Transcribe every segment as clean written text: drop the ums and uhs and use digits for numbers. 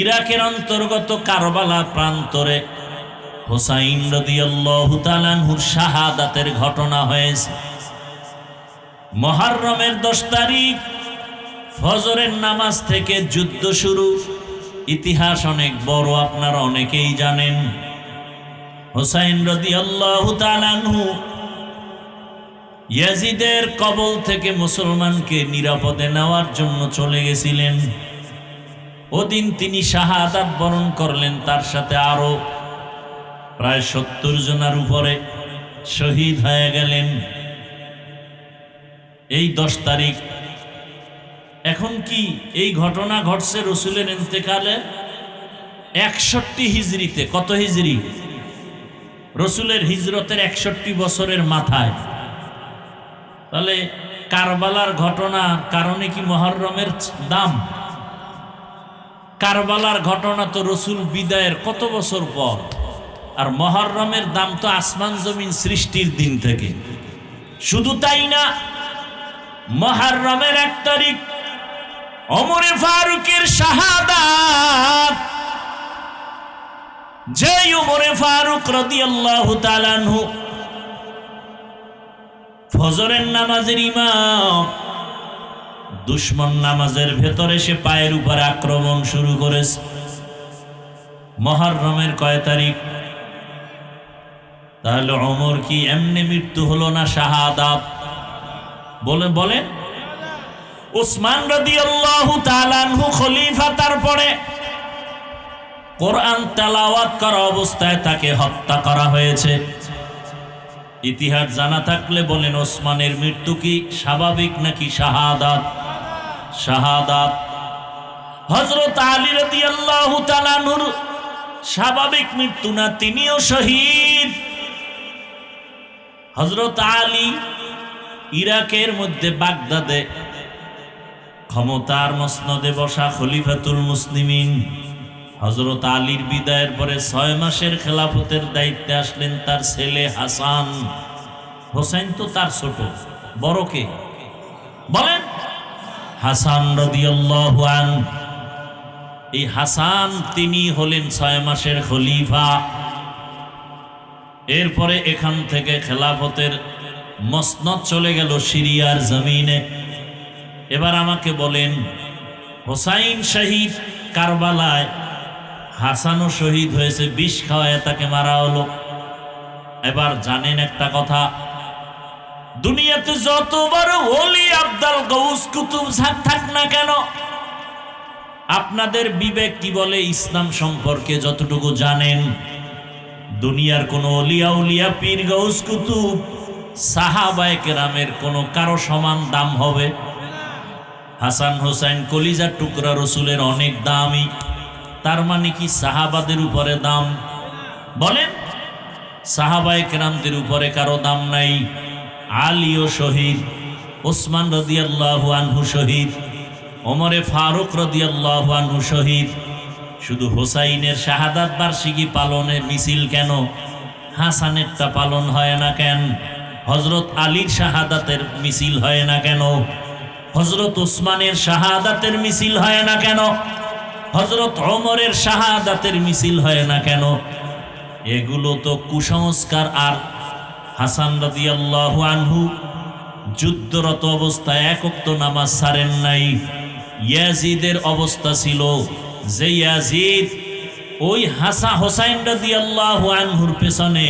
ইরাকের অন্তর্গত কারবালা প্রান্তরে হুসাইন রাদিয়াল্লাহু তাআলা আনহুর শাহাদাতের ঘটনা হয়েছে। মুহররমের 10 তারিখ ফজরের নামাজ থেকে যুদ্ধ শুরু। ইতিহাস অনেক বড়, আপনারা অনেকেই জানেন। হুসাইন রাদিয়াল্লাহু তাআলা আনহু ইয়াজিদের কবল থেকে মুসলমানকে নিরাপদে নেওয়ার জন্য চলে গেছিলেন। ওদিন তিনি শাহাদাত বরণ করলেন, তার সাথে আরো প্রায় 70 জনের উপরে শহীদ হয়ে গেলেন এই 10 তারিখ। এখন কি এই ঘটনা ঘটছে রসুলের ইন্তেকালে 61 হিজরিতে। কত হিজরি? রসুলের হিজরতের 61 বছরের মাথায়। তাহলে কারবালার ঘটনার কারণে কি মুহররমের দাম? কারবালার ঘটনা তো রসুল বিদায়ের কত বছর পর, আর মুহররমের দাম তো আসমান জমিন সৃষ্টির দিন থেকে। শুধু তাই না, মুহররমের 1 তারিখ ওমরে ফারুকের শাহাদাত। যে ওমরে ফারুক রাদিয়াল্লাহু তাআলা আনহু ফজরের নামাজের ইমাম, দুশমন নামাজের ভেতরে সে পায়ের উপরে আক্রমণ শুরু করেছে। মুহররমের কয় তারিখ? তাহলে ওমর কি এমনি মৃত্যু হলো না শাহাদাত? বলে উসমান রাদিয়াল্লাহু তাআলা আনহু খলিফা, তারপরে কোরআন তেলাওয়াত করা অবস্থায় তাকে হত্যা করা হয়েছে। ইতিহাস জানা থাকলে বলেন, ওসমানের মৃত্যু কি স্বাভাবিক নাকি শাহাদাত? শাহাদাত। হযরত আলী রাদিয়াল্লাহু তাআলা আনহুর স্বাভাবিক মৃত্যু না, তিনিও শহীদ। হযরত আলী ইরাকের মধ্যে বাগদাদে ক্ষমতার মসনদে বসা খলিফাতুল মুসলিমিন। হযরত আলীর বিদায়ের পরে 6 মাসের খেলাফতের দায়িত্বে আসলেন তার ছেলে হাসান। হোসেন তো তার ছোট, বড় কে বলেন? হাসান রাদিয়াল্লাহু আনহু। এই হাসান তিনি হলেন 6 মাসের খলিফা। এরপরে এখান থেকে খেলাফতের মসনদ চলে গেল সিরিয়ার জমিনে। এবার আমাকে বলেন, হোসাইন শহীদ কারবালায়, হাসানও শহীদ হয়েছে, বিষ খাওয়ায় তাকে মারা হলো। এবার জানেন একটা কথা, দুনিয়াতে যত বড় ওলি আব্দাল গৌস কুতুব থাক না কেন, আপনাদের বিবেক কি বলে ইসলাম সম্পর্কে যতটুকু জানেন, দুনিয়ার কোন ওলিয়া উলিয়া পীর গৌস কুতুব সাহাবায়ে কেরামের কোন কারো সমান দাম হবে? হাসান হোসেন কলিজার টুকরা, রসুলের অনেক দামি। তার মানে কি সাহাবাদের উপরে দাম? বলেন, সাহাবায়ে কেরামদের উপরে কারো দাম নাই। আলীও শহীদ, ওসমান রাদিয়াল্লাহু আনহু শহীদ, ওমরে ফারুক রাদিয়াল্লাহু আনহু শহীদ। শুধু হোসাইনের শাহাদাত বার্ষিকী পালনের মিছিল কেন, হাসানেরটা পালন হয় না কেন? হযরত আলীর শাহাদাতের মিছিল হয় না কেন? হযরত ওসমানের শাহাদাতের মিছিল হয় না কেন? হযরত ওমরের শাহাদাতের মিছিল হয় না কেন? এগুলো তো কুসংস্কার। আর হাসান রাদিয়াল্লাহু আনহু যুদ্ধরত অবস্থায় 1 ওয়াক্ত নামাজ ছাড়েন নাই। ইয়াজিদের অবস্থা ছিল যে ইয়াজিদ ওই হোসাইন রাদিয়াল্লাহু আনহুর পেছনে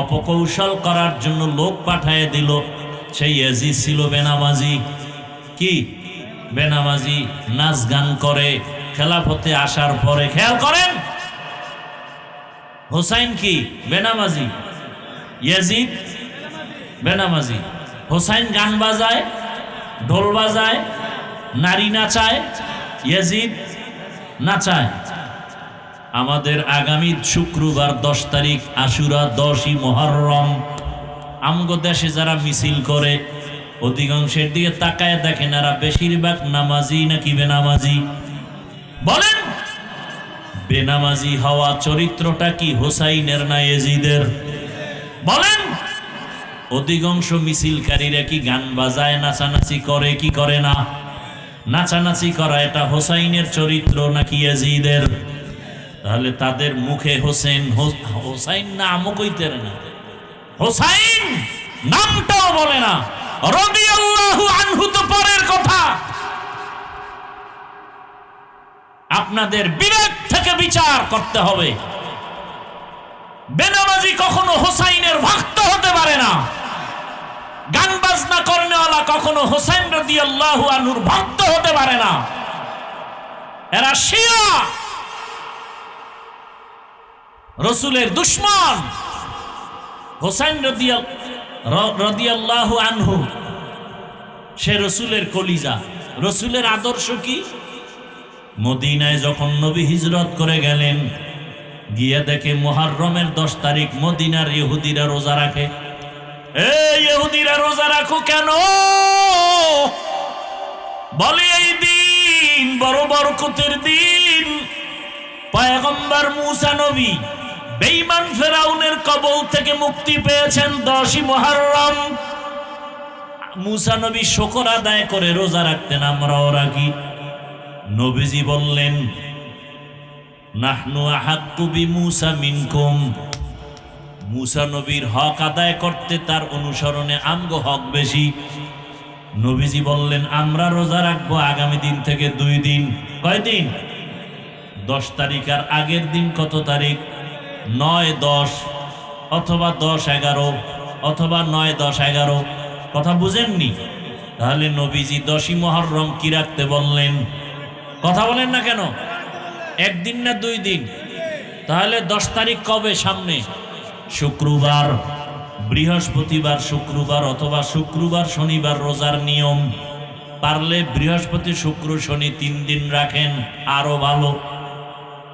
অপকৌশল করার জন্য লোক পাঠিয়ে দিল। সেই ইয়াজিদ ছিল বেনামাজি। কি বেনামাজি? নাচ গান করে। খেলাফতে আসার পরে খেয়াল করেন, হোসাইন কি বেনামাজি, ইয়াজিদ বেনামাজি। হোসাইন গান বাজায়, ঢোল বাজায়, নারী নাচায়, ইয়াজিদ নাচায়। আমাদের আগামী শুক্রবার 10 তারিখ আশুরা, 10ই মুহররম। আমগো দেশে যারা মিছিল করে অধিকাংশের দিকে তাকায় দেখেন, এরা বেশিরভাগ নামাজি নাকি বেনামাজি? বলেন, বেনামাজি হওয়া চরিত্রটা কি হোসাইনের না ইয়াজিদের? বলেন, অধিকাংশ মিছিলকারীরা কি গান বাজায়, নাচানাচি করে কি করে না? নাচানাচি করা এটা হোসাইনের চরিত্র নাকি ইয়াজিদের? তাহলে তাদের মুখে হোসাইন নামও কইতে না, হোসাইন নামটাও বলে না, রাদিয়াল্লাহু আনহু তো পরের কথা। আপনাদের বিবেক থেকে বিচার করতে হবে। বেনামাজি কখনো হোসাইনের ভক্ত হতে পারে না, গান বাজনা করেনেওয়ালা কখনো হোসাইন রাদিয়াল্লাহু আনহুর ভক্ত হতে পারে না। এরা শিয়া, রাসূলের দুশমন। হোসাইন রাদিয়াল্লাহু আনহু সে রাসূলের কলিজা। রাসূলের আদর্শ কি? মদিনায় যখন নবী হিজরত করে গেলেন, গিয়ে দেখে মুহররমের 10 তারিখ মদিনার ইহুদিরা রোজা রাখে। এই ইহুদিরা রোজা রাখো কেন? বলে এই দিন বড় বরকতের দিন। পয়গম্বর মুসা নবী বেঈমান ফেরাউনের কবল থেকে মুক্তি পেয়েছেন 10ই মুহররম। মুসা নবী শুকর আদায় করে রোজা রাখতেন, আমরাও রাখি। নবীজি বললেন, নাহনু আহাক্কু বিমুসা মিনকুম। মুসা নবীর হক আদায় করতে তার অনুসরণে আমগো হক বেশি। নবীজি বললেন, আমরা রোজা রাখবো আগামী দিন থেকে 2 দিন। কয়দিন? 10 তারিখ আর আগের দিন কত তারিখ? 9-10 অথবা 10-11 অথবা 9-10-11। কথা বুঝেননি? তাহলে নবীজি 10ই মুহররম কি রাখতে বললেন? কথা বলেন না কেন? 1 দিন না 2 দিন? তাহলে 10 তারিখ কবে? সামনে শুক্রবার, বৃহস্পতিবার, শুক্রবার অথবা শুক্রবার শনিবার রোজার নিয়ম। পারলে বৃহস্পতি শুক্র শনি 3 দিন রাখেন, আরো ভালো।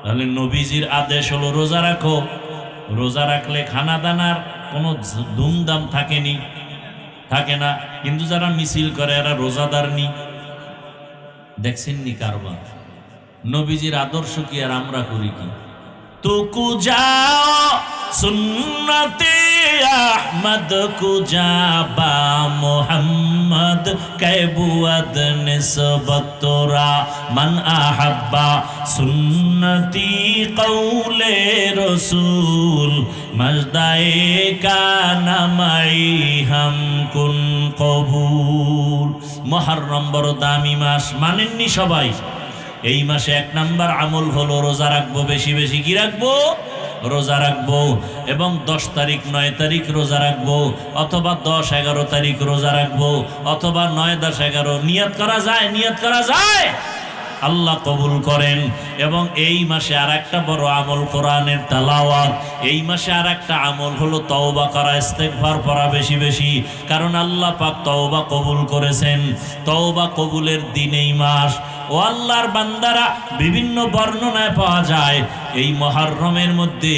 তাহলে নবীজির আদেশ হলো রোজা রাখো। রোজা রাখলে খানা দানার কোনো ধুমধাম থাকে না। কিন্তু যারা মিছিল করে এরা রোজাদার নি। দেখছেন নি কারবার? নবীজির আদর্শ কি আর আমরা করি কি? তুকু যাও সুন্নতে আহমদ কুজা বা মোহাম্মদ কেবুয়াদ নিসবত তোরা মান আহাব্বা সুন্নতি কৌলে রসুল মজদায়ে কানামাই হাম কুন কবুল। মুহররম বড় দামি মাস, মানেননি সবাই? এই মাসে 1 নাম্বার আমল হলো রোজা রাখবো, বেশি বেশি কি রাখবো? রোজা রাখবো। এবং 10 তারিখ 9 তারিখ রোজা রাখবো, অথবা 10-11 তারিখ রোজা রাখবো, অথবা 9-10-11। নিয়ত করা যায়, নিয়ত করা যায়, আল্লাহ কবুল করেন। এবং এই মাসে আর একটা বড় আমল কোরআনের তেলাওয়াত। এই মাসে আর একটা আমল হলো তওবা করা, ইস্তেগফার পড়া বেশি বেশি। কারণ আল্লাহ পাক তওবা কবুল করেছেন। তওবা কবুলের দিন এই মাস। ও আল্লাহর বান্দারা, বিভিন্ন বর্ণনায় পাওয়া যায় এই মুহররমের মধ্যে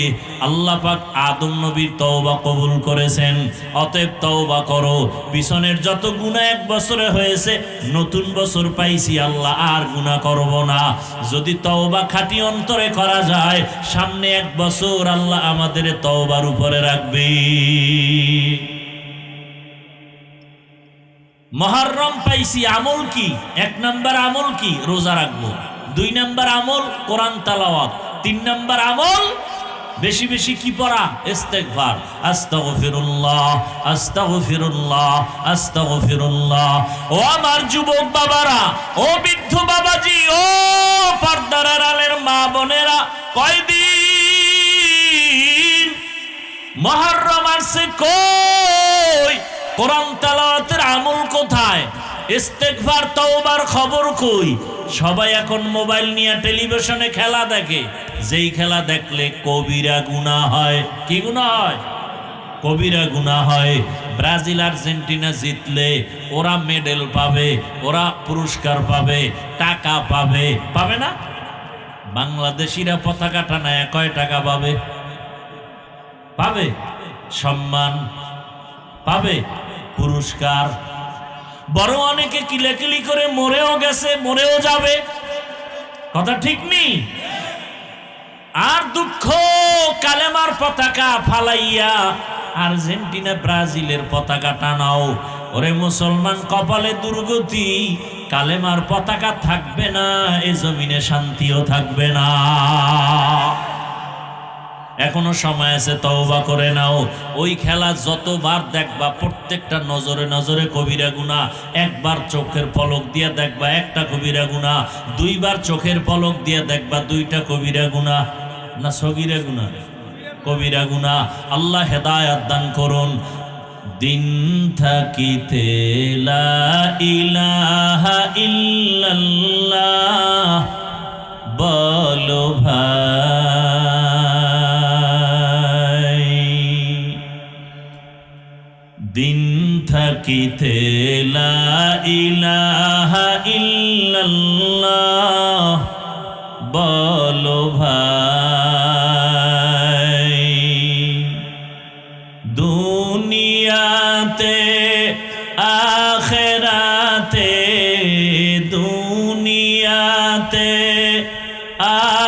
আল্লাহ পাক আদম নবীর তওবা কবুল করেছেন। অতএব তওবা করো। পিছনের যত গুনাহ 1 বছরে হয়েছে, নতুন বছর পাইছি, আল্লাহ আর গুনাহ করব না। যদি তওবা খাঁটি অন্তরে করা যায়, সামনে 1 বছর আল্লাহ আমাদের তওবার উপরে রাখবে। মুহররম পাইছি, আমল কি? 1 নাম্বার আমল কি? রোজা রাখবো। 2 নাম্বার আমল কোরআন তেলাওয়াত। 3 নাম্বার আমল বেশি বেশি কি পড়া? ইস্তেগফার। আস্তাগফিরুল্লাহ, আস্তাগফিরুল্লাহ, আস্তাগফিরুল্লাহ। ও আমার যুবক বাবারা, ও বৃদ্ধ বাবাজি, ও পর্দার আড়ালের মা বোনেরা, কয়দিন মুহররম আসছে, কই কোরআন তেলাওয়াতের আমল কোথায়? ইস্তেগফার তওবার খবর কই? সবাই এখন মোবাইল নিয়ে টেলিভিশনে খেলা দেখে। যেই খেলা দেখলে কবিরা গুনাহ হয়। কি গুনাহ হয়? কবিরা গুনাহ হয়। ব্রাজিল আর্জেন্টিনা জিতলে ওরা মেডেল পাবে, ওরা পুরস্কার পাবে, টাকা পাবে, পাবে না? বাংলাদেশিরা পতাকা টানায় কয় টাকা পাবে? পাবে সম্মান, পাবে পুরস্কার। বড় অনেকে কিলাকিলি করে মরেও গেছে, মরেও যাবে। কথা ঠিক নেই? আর দুঃখ, কালেমার পতাকা ফালাইয়া আর্জেন্টিনা ব্রাজিলের পতাকা টানাও। ওরে মুসলমান, কপালে দুর্গতি। কালেমার পতাকা থাকবে না, এ জমিনে শান্তিও থাকবে না। এখনো সময় আছে, তওবা করে নাও। ওই খেলা যতবার দেখবা প্রত্যেকটা নজরে নজরে কবিরা গুনাহ। একবার চোখের পলক দিয়ে দেখবা একটা কবিরা গুনাহ, দুইবার চোখের পলক দিয়ে দেখবা দুইটা কবিরা গুনাহ। না সগীরা গুনাহ, কবিরা গুনাহ। আল্লাহ হেদায়েত দান করুন। দিন থাকিতে লা ইলাহা ইল্লাল্লাহ বলো ভাই, দিন থাকিতে লা ইলাহা ইল্লাল্লাহ বলো ভাই, দুনিয়াতে আখেরাতে, দুনিয়াতে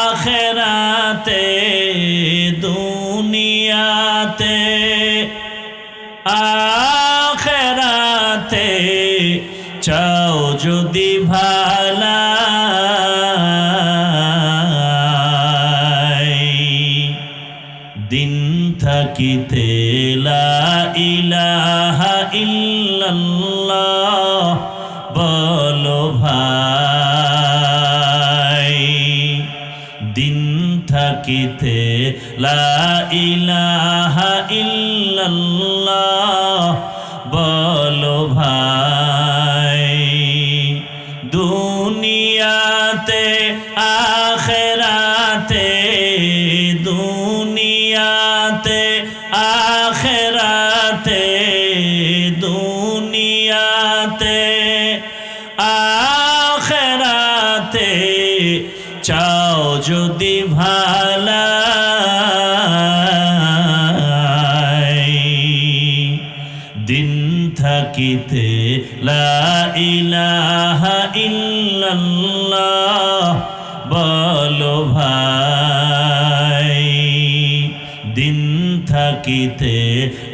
আখেরাতে, দুনিয়াতে আখেরাতে চাও যদি ভালাই, দিন থাকিতে লা ইলাহা ইল্লাল্লাহ বলো ভাই, দিন থাকিতে লা ইলাহা ইল্লাল্লাহ বলো ভাই, দুনিয়াতে আখেরাতে, দুনিয়াতে আখেরাতে, দুনিয়াতে আখেরাতে চাও যদি ভালাই, দিন থাকিতে লা ইলাহা ইল্লাল্লাহ বলো ভাই, দিন থাকিতে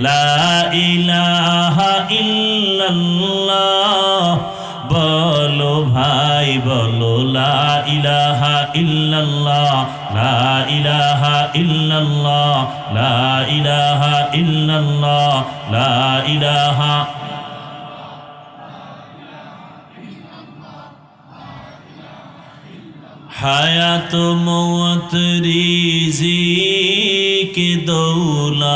লা ইলাহা ইল্লাল্লাহ বলো ভাই, বলো লা ইলাহা ইল্লাল্লাহ, লা ইলাহা ইল্লাল্লাহ, লা ইলাহা ইল্লাল্লাহ, লা ইলাহা। হায়াত মওত রিজিক দৌলত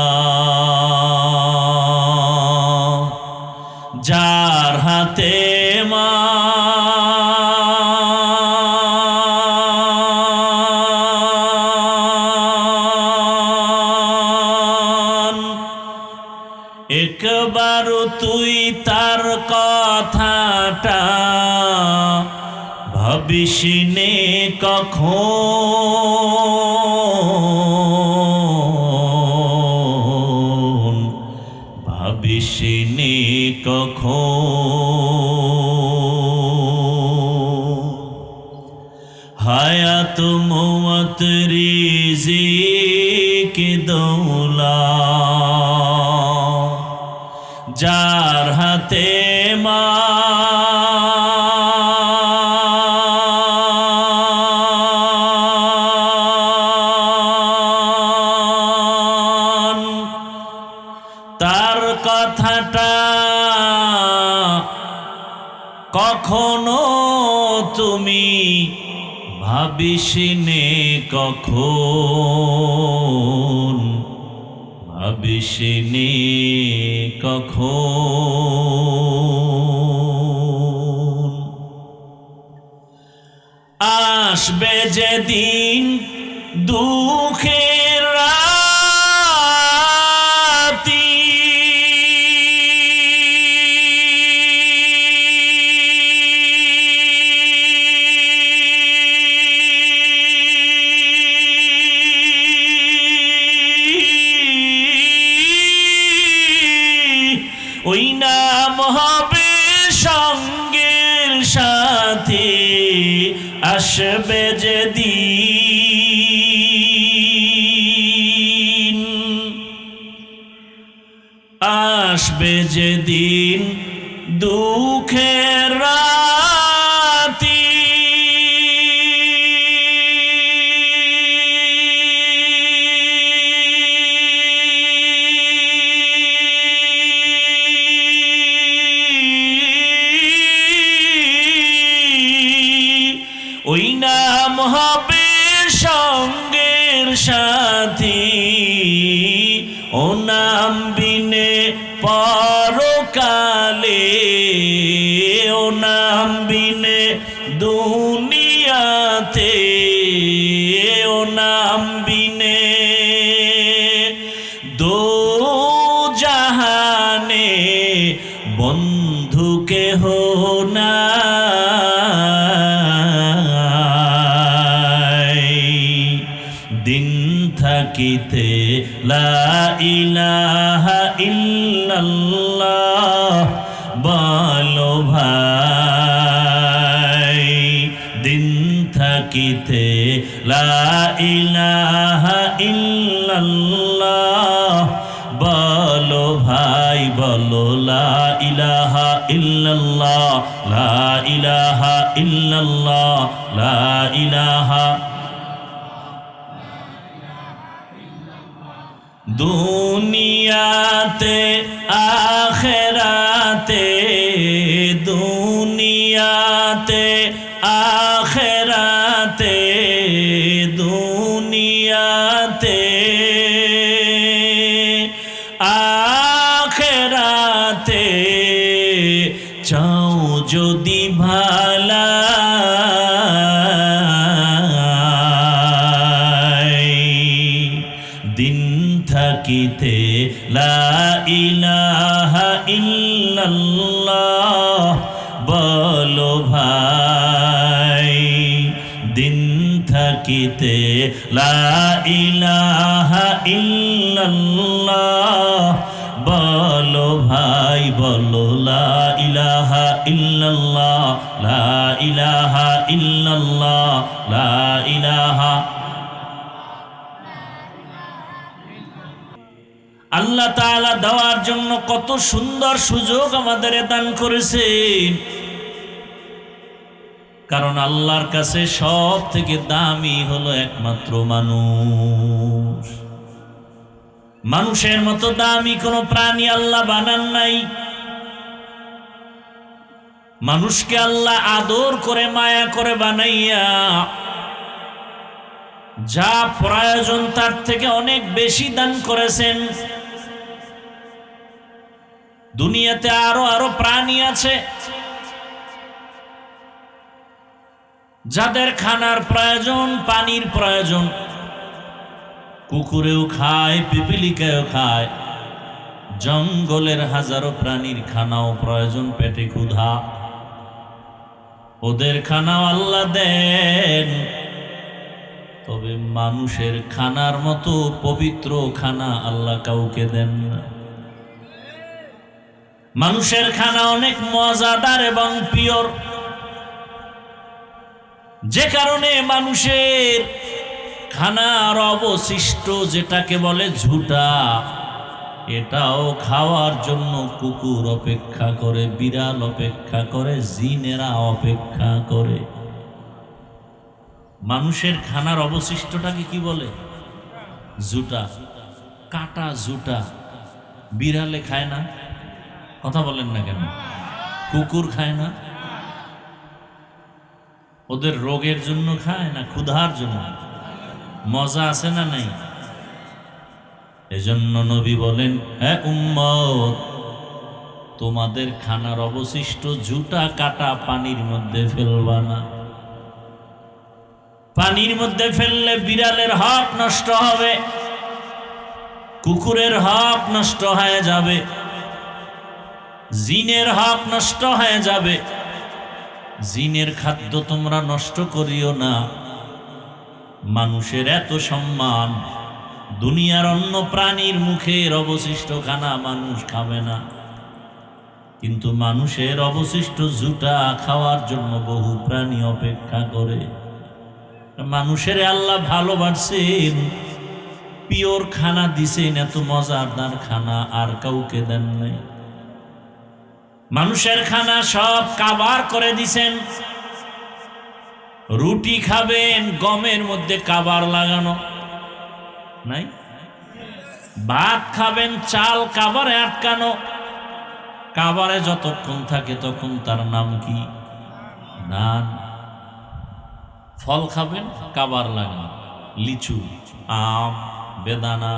যার হাতে মান, একবার তুই তার কথাটা ভাবিসনে কখন, ভাবিসনে কখন, হায়াত মওত রিজিক দৌলত যার হাতে মান, তার কথাটা কখনো তুমি ভাবিসনে কখন, ভাবিসনে কখন, আসবে যেদিন দুঃখের রাতি, ওই নাম হবে সঙ্গের সাথে, আসবে যেদিন, আসবে যেদিন দুঃখের রাত সঙ্গের সাথী, ও নাম বিনে পরকালে, ও নাম বিনে দুনিয়াতে, ও নাম বিনে দো জাহানে বন্ধু কেহ নাই। দিন থাকিতে লা ইলাহা ইল্লাল্লাহ বলো ভাই, দিন থাকিতে লা ইলাহা ইল্লাল্লাহ বলো ভাই, বলো লা ইলাহা ইল্লাল্লাহ, লা ইলাহা ইল্লাল্লাহ, লা ইলাহা। দুনিয়াতে আখেরাতে, দুনিয়াতে আখেরাতে, দুনিয়াতে আখেরাতে চাও যদি ভালাই, দিন থাকিতে লা ইলাহা ইল্লাল্লাহ বলো ভাই, দিন থাকিতে লা ইলাহা ইল্লাল্লাহ বলো ভাই, বলো লা ইলাহা ইল্লাল্লাহ, লা ইলাহা ইল্লাল্লাহ, লা ইলাহা। আল্লাহ তাআলা দেওয়ার জন্য কত সুন্দর সুযোগ আমাদের দান করেছেন, কারণ আল্লাহর কাছে সব থেকে দামি হলো একমাত্র মানুষ। মানুষের মতো দামি কোনো প্রাণী আল্লাহ বানান নাই। মানুষকে আল্লাহ আদর করে মায়া করে বানাইয়া যা প্রয়োজন তার থেকে অনেক বেশি দান করেছেন। দুনিয়াতে আরো প্রাণী আছে যাদের খানার প্রয়োজন, পানির প্রয়োজন, কুকুরেও খায়, পিপিলিকাও খায়, জঙ্গলের হাজারো প্রাণীর খানাও প্রয়োজন, পেটে ক্ষুধা, ওদের খানাও আল্লাহ দেন। তবে মানুষের খানার মতো পবিত্র খানা আল্লাহ কাউকে দেন না। মানুষের খানা অনেক মজাদার এবং পিওর, যে কারণে মানুষের খানার অবশিষ্ট যেটাকে বলে ঝুটা, এটাও খাওয়ার জন্য কুকুর অপেক্ষা করে, বিড়াল অপেক্ষা করে, জিনেরা অপেক্ষা করে। মানুষের খানার অবশিষ্টটাকে কি বলে? ঝুটা, কাটা ঝুটা। বিড়ালে খায় না? কথা বলেন না কেন? কুকুর খায় না? ওদের রোগের জন্য খায় না ক্ষুধার জন্য? মজা আছে না নাই? এজন্য নবী বলেন, হ্যাঁ উম্মত, তোমাদের খানার অবশিষ্ট ঝুটা কাটা পানির মধ্যে ফেলবা না। পানির মধ্যে ফেললে বিড়ালের হক নষ্ট হবে, কুকুরের হক নষ্ট হয়ে যাবে, জিনের হক নষ্ট হয়ে যাবে। জিনের খাদ্য তোমরা নষ্ট করিও না। মানুষের এত সম্মান, দুনিয়ার অন্য প্রাণীর মুখের অবশিষ্ট খানা মানুষ খাবে না, কিন্তু মানুষের অবশিষ্ট ঝুটা খাওয়ার জন্য বহু প্রাণী অপেক্ষা করে। মানুষের আল্লাহ ভালোবাসেন, পিওর খানা দিছেন, এত মজাদার খানা আর কাউকে দেন নাই। মানুষের খানা সব কাবার করে দিছেন। রুটি খাবেন, গমের মধ্যে কাবার লাগানো নাই। ভাত খাবেন, চাল কাবারে আটকানো। কাবারে যতক্ষণ থাকে তখন তার নাম কি? নান। ফল খাবেন, কাবার লাগান, লিচু, আম, বেদানা,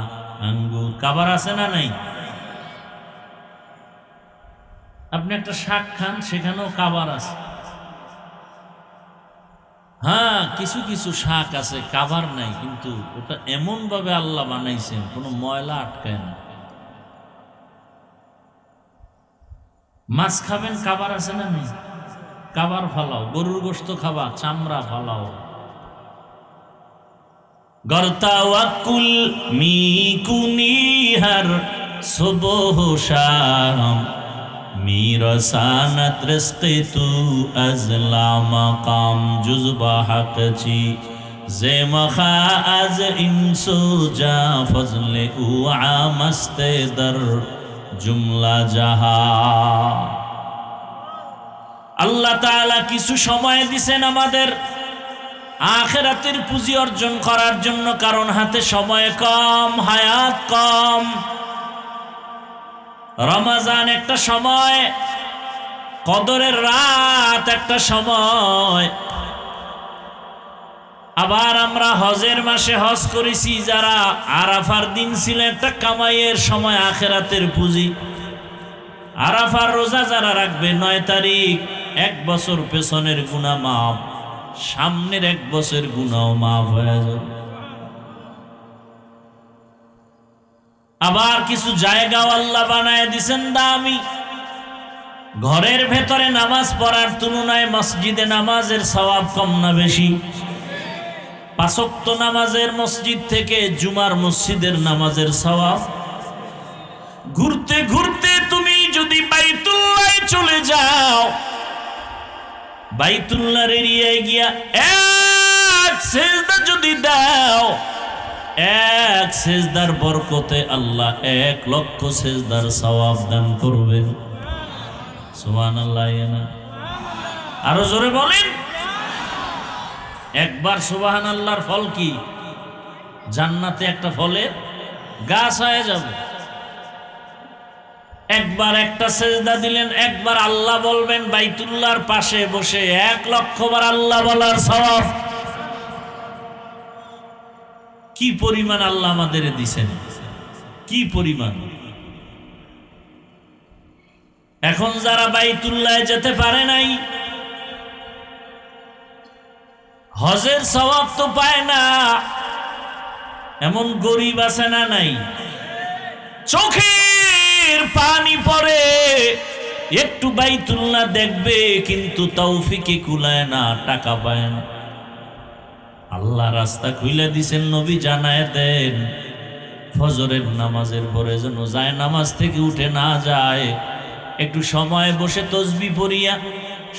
আঙ্গুর, কাবার আছে না নাই? আপনি একটা শাক খান, সেখানেও কাবার আছে। হ্যাঁ, কিছু কিছু শাক আছে কাবার নাই, কিন্তু ওটা এমন ভাবে আল্লাহ বানাইছেন কোনো ময়লা আটকায় না। মাছ খাবেন, কাবার আছে না নেই? কাবার ফালাও। গরুর গোশত খাবা, চামড়া ফালাও। গরতাওয়াকুল মিকুনিহার সুবহ শাম মিরসানাত রিজকি তু আজলা মাকাম জুজবা হাকচি জেমখা আজ ইনসু জা ফজলে উ আমস্তে দর জুমলা জাহা। আল্লাহ তাআলা কিছু সময় দিছেন আমাদের আখিরাতের পুঁজি অর্জন করার জন্য, কারণ হাতে সময় কম, হায়াত কম। রমজান একটা সময়, কদরের রাত একটা সময়। আবার আমরা হজের মাসে হজ করেছি, যারা আরাফার দিন ছিল একটা কামাইয়ের সময়, আখিরাতের পুঁজি। আরাফার রোজা যারা রাখবে 9 তারিখ, 1 বছর পেছনের গুনাহ মাফ, সামনের 1 বছর গুনাহ মাফ হয়ে যাবে। আবার কিছু জায়গাও আল্লাহ বানায় দিছেন দামি। ঘরের ভেতরে নামাজ পড়ার তুলনায় মসজিদে নামাজের সওয়াব কম না বেশি? 5 ওয়াক্ত নামাজের মসজিদ থেকে জুমার মসজিদের নামাজের সওয়াব। ঘুরতে ঘুরতে তুমি যদি বাইতুল্লাহে চলে যাও, বাইতুল্লাহর এরিয়ায় গিয়া এক সেজদা যদি দাও, 1 সেজদার বরকতে আল্লাহ 1 লক্ষ সেজদার সওয়াব দান করবেন। সুবহানাল্লাহ। আরো জোরে বলেন। একবার সুবহানাল্লাহর ফল কি? জান্নাতে একটা ফলের গাছ হয়ে যাবে। একবার একটা সেজদা দিলেন, একবার আল্লাহ বলবেন, বাইতুল্লাহর পাশে বসে 1 লক্ষ বার আল্লাহ বলার সওয়াব। কি পরিমাণ আল্লাহ আমাদের দিছেন, কি পরিমাণ। এখন যারা বাইতুল্লাহে যেতে পারে নাই, হজের সওয়াব তো পায় না, এমন গরিব আছে না নাই? চোখের পানি পড়ে একটু বাইতুল্লাহ দেখবে, কিন্তু তৌফিকে কুলায় না, টাকা পায় না। আল্লাহ রাস্তা খুলে দিছেন, নবী জানায় দেন, ফজরের নামাজের পরে যেন যায় নামাজ থেকে উঠে না যায়, একটু সময় বসে তসবিহ পড়িয়া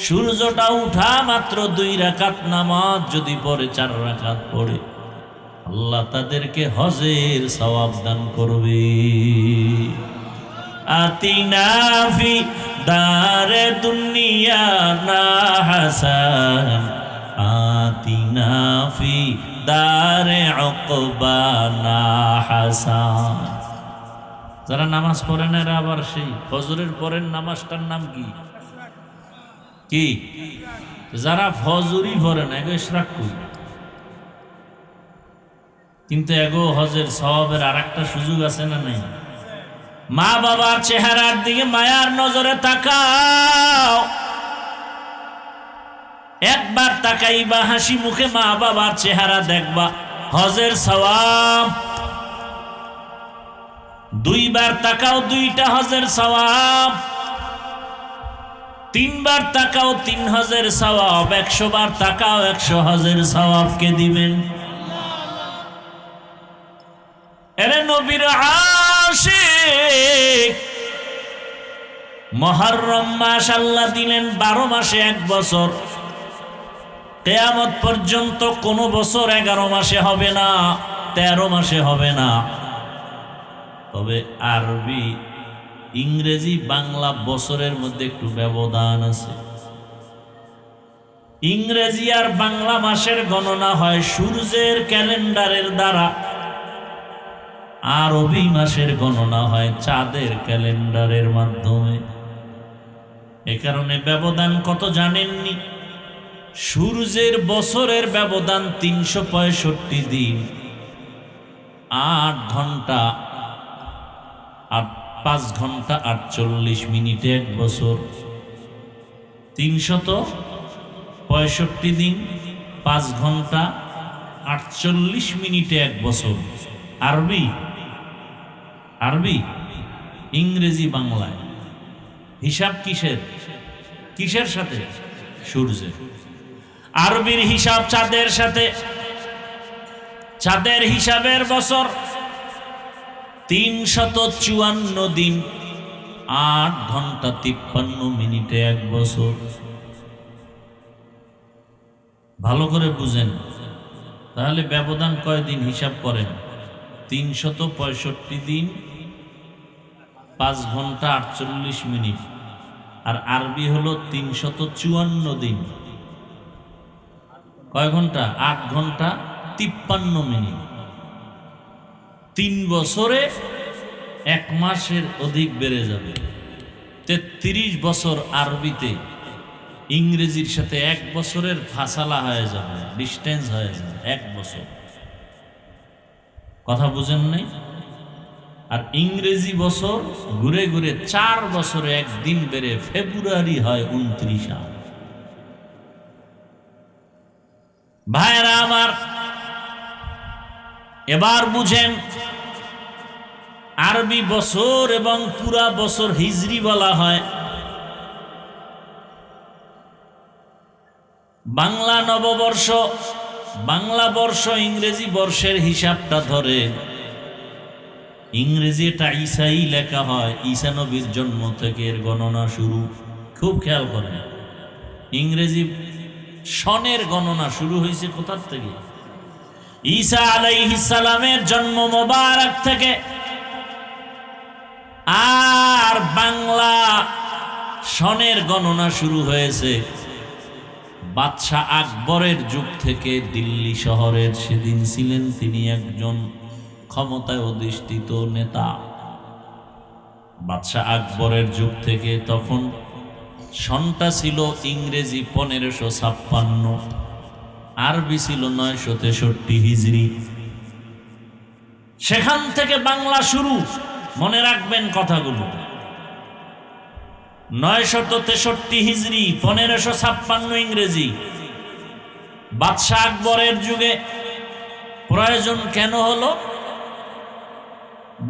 সূর্যটা উঠা মাত্র 2 রাকাত নামাজ যদি পড়ে, 4 রাকাত পড়ে, আল্লাহ তাদেরকে হজের সওয়াব দান করবে। আতিনা ফি দারে দুনিয়া না হাসান, আতিনা ফি দারে উকবা না হাসান। যারা নামাজ পড়ে না, এরা আবার সেই ফজরের পরের নামাজটার নাম কি? কি? যারা ফজরই পড়ে না, এগো ইশরাক করি, কিন্তু এগো হজের সওয়াবের আরেকটা সুযোগ আছে না নাই? মা বাবার চেহারার দিকে মায়ার নজরে তাকাও। একবার তাকাইবা, হাসি মুখে মা বাবার চেহারা দেখবা, হজের সওয়াব। 2 বার তাকাও, 2টা হজের সওয়াব। 3 বার তাকাও, 3 হজের সওয়াব। 100 বার তাকাও, 100 হজের সওয়াব কে দিবেন? এরে নবীর আশিক। মুহররম মাস আল্লাহ দিলেন 12 মাসে 1 বছর। কিয়ামত পর্যন্ত কোন বছর 11 মাসে হবে না, 13 মাসে হবে না। তবে আরবি, ইংরেজি, বাংলা বছরের মধ্যে একটু ব্যবধান আছে। ইংরেজি আর বাংলা মাসের গণনা হয় সূর্যের ক্যালেন্ডারের দ্বারা, আরবি মাসের গণনা হয় চাঁদের ক্যালেন্ডারের মাধ্যমে। এ কারণে ব্যবধান কত জানেননি? সূর্যের বছরের ব্যবধান 365 দিন, 8 ঘন্টা আর 5 ঘন্টা 48 মিনিটে এক বছর। 365 দিন, 5 ঘন্টা 48 মিনিটে এক বছর। আরবি আরবি ইংরেজি বাংলায় হিসাব কিসের সাথে? সূর্যের। আরবির হিসাব চাঁদের সাথে। চাঁদের হিসাবের বছর 354 দিন, 8 ঘন্টা 53 মিনিটে এক বছর। ভালো করে বুঝেন, তাহলে ব্যবধান কয়দিন হিসাব করেন? 365 দিন, 5 ঘন্টা 48 মিনিট। আর আরবি হলো 354 দিন, কয় ঘন্টা? 8 ঘন্টা 53 মিনিট। 3 বছরে 1 মাসের অধিক বেড়ে যাবে। 33 বছর আরবিতে ইংরেজির সাথে 1 বছরের ফাসালা হয়ে যাবে, ডিস্টেন্স হয়ে যাবে 1 বছর। কথা বুঝেন নাই? আর ইংরেজি বছর ঘুরে ঘুরে 4 বছরে 1 দিন বেড়ে ফেব্রুয়ারি হয় 29। ভাইরা আমার, এবার বুঝেন, আরবি বছর এবং পুরা বছর হিজরি বলা হয়। বাংলা নববর্ষ, বাংলা বর্ষ ইংরেজি বর্ষের হিসাবটা ধরে। ইংরেজি এটা ঈসাই লেখা হয়, ঈসা নবীর জন্ম থেকে এর গণনা শুরু। খুব খেয়াল করেন, ইংরেজি সনের গণনা শুরু হয়েছে কোথার থেকে? ঈসা আলাইহিস সালামের জন্ম মোবারক থেকে। আর বাংলা সনের গণনা শুরু হয়েছে বাদশাহ আকবরের যুগ থেকে। দিল্লি শহরের সেদিন ছিলেন তিনি একজন ক্ষমতায় অধিষ্ঠিত নেতা। বাদশাহ আকবরের যুগ থেকে তখন সনটা ছিল ইংরেজি 1556, আরবি ছিল 963 হিজরি। সেখান থেকে বাংলা শুরু। মনে রাখবেন কথাগুলো। 963 হিজরি, 1556 ইংরেজি। বাদশাহ আকবরের যুগে প্রয়োজন কেন হলো?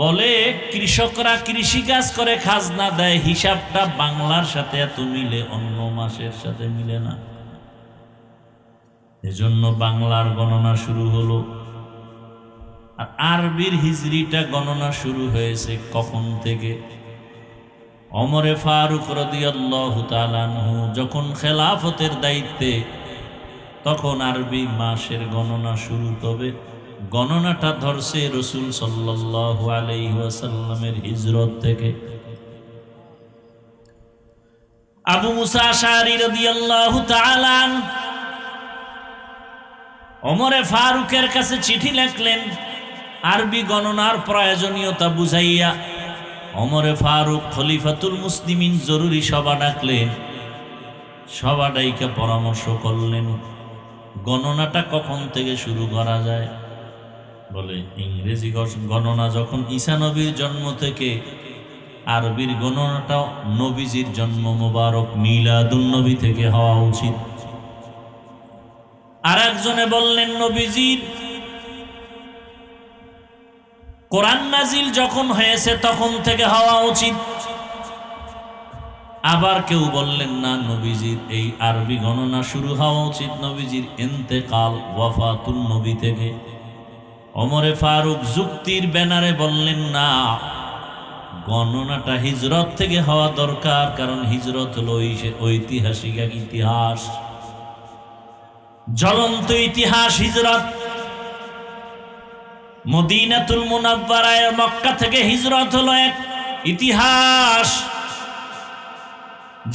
বলে কৃষকরা কৃষিকাজ করে খাজনা দেয়, হিসাবটা বাংলার সাথে এত মিলে, অন্য মাসের সাথে মিলে না। এজন্য বাংলার গণনা শুরু হলো। আর আরবির হিজরিটা গণনা শুরু হয়েছে কখন থেকে? ওমরে ফারুক রাদিয়াল্লাহু তাআলা আনহু যখন খেলাফতের দায়িত্বে, তখন আরবি মাসের গণনা শুরু। তবে গণনাটা ধরছে রাসূল সাল্লাল্লাহু আলাইহি ওয়াসাল্লামের হিজরত থেকে। আবু মুসা আশআরী রাদিয়াল্লাহু তাআলা আনহু ওমরে ফারুকের কাছে চিঠি লিখলেন আরবি গণনার প্রয়োজনীয়তা বুঝাইয়া। ওমরে ফারুক খলিফাতুল মুসলিমিন জরুরি সভা ডাকলেন। সভা ডাইকা পরামর্শ করলেন গণনাটা কখন থেকে শুরু করা যায়। বলে ইংরেজি গণনা যখন ঈসা নবীর জন্ম থেকে, আরবির গণনাটা নবীজির জন্ম মোবারক মিলাদুন নবী থেকে হওয়া উচিত। আর একজনে বললেন নবীজির কোরআন নাজিল যখন হয়েছে তখন থেকে হওয়া উচিত। আবার কেউ বললেন না, নবীজির এই আরবি গণনা শুরু হওয়া উচিত নবীজির ইন্তেকাল, ওয়াফাতুন নবী থেকে। ওমরে ফারুক যুক্তির ব্যানারে বললেন না, গণনাটা হিজরত থেকে হওয়া দরকার, কারণ হিজরত হলো ঐতিহাসিক এক ইতিহাস, জ্বলন্ত ইতিহাস হিজরত। মদিনাতুল মুনাওয়ারায় মক্কা থেকে হিজরত হলো এক ইতিহাস,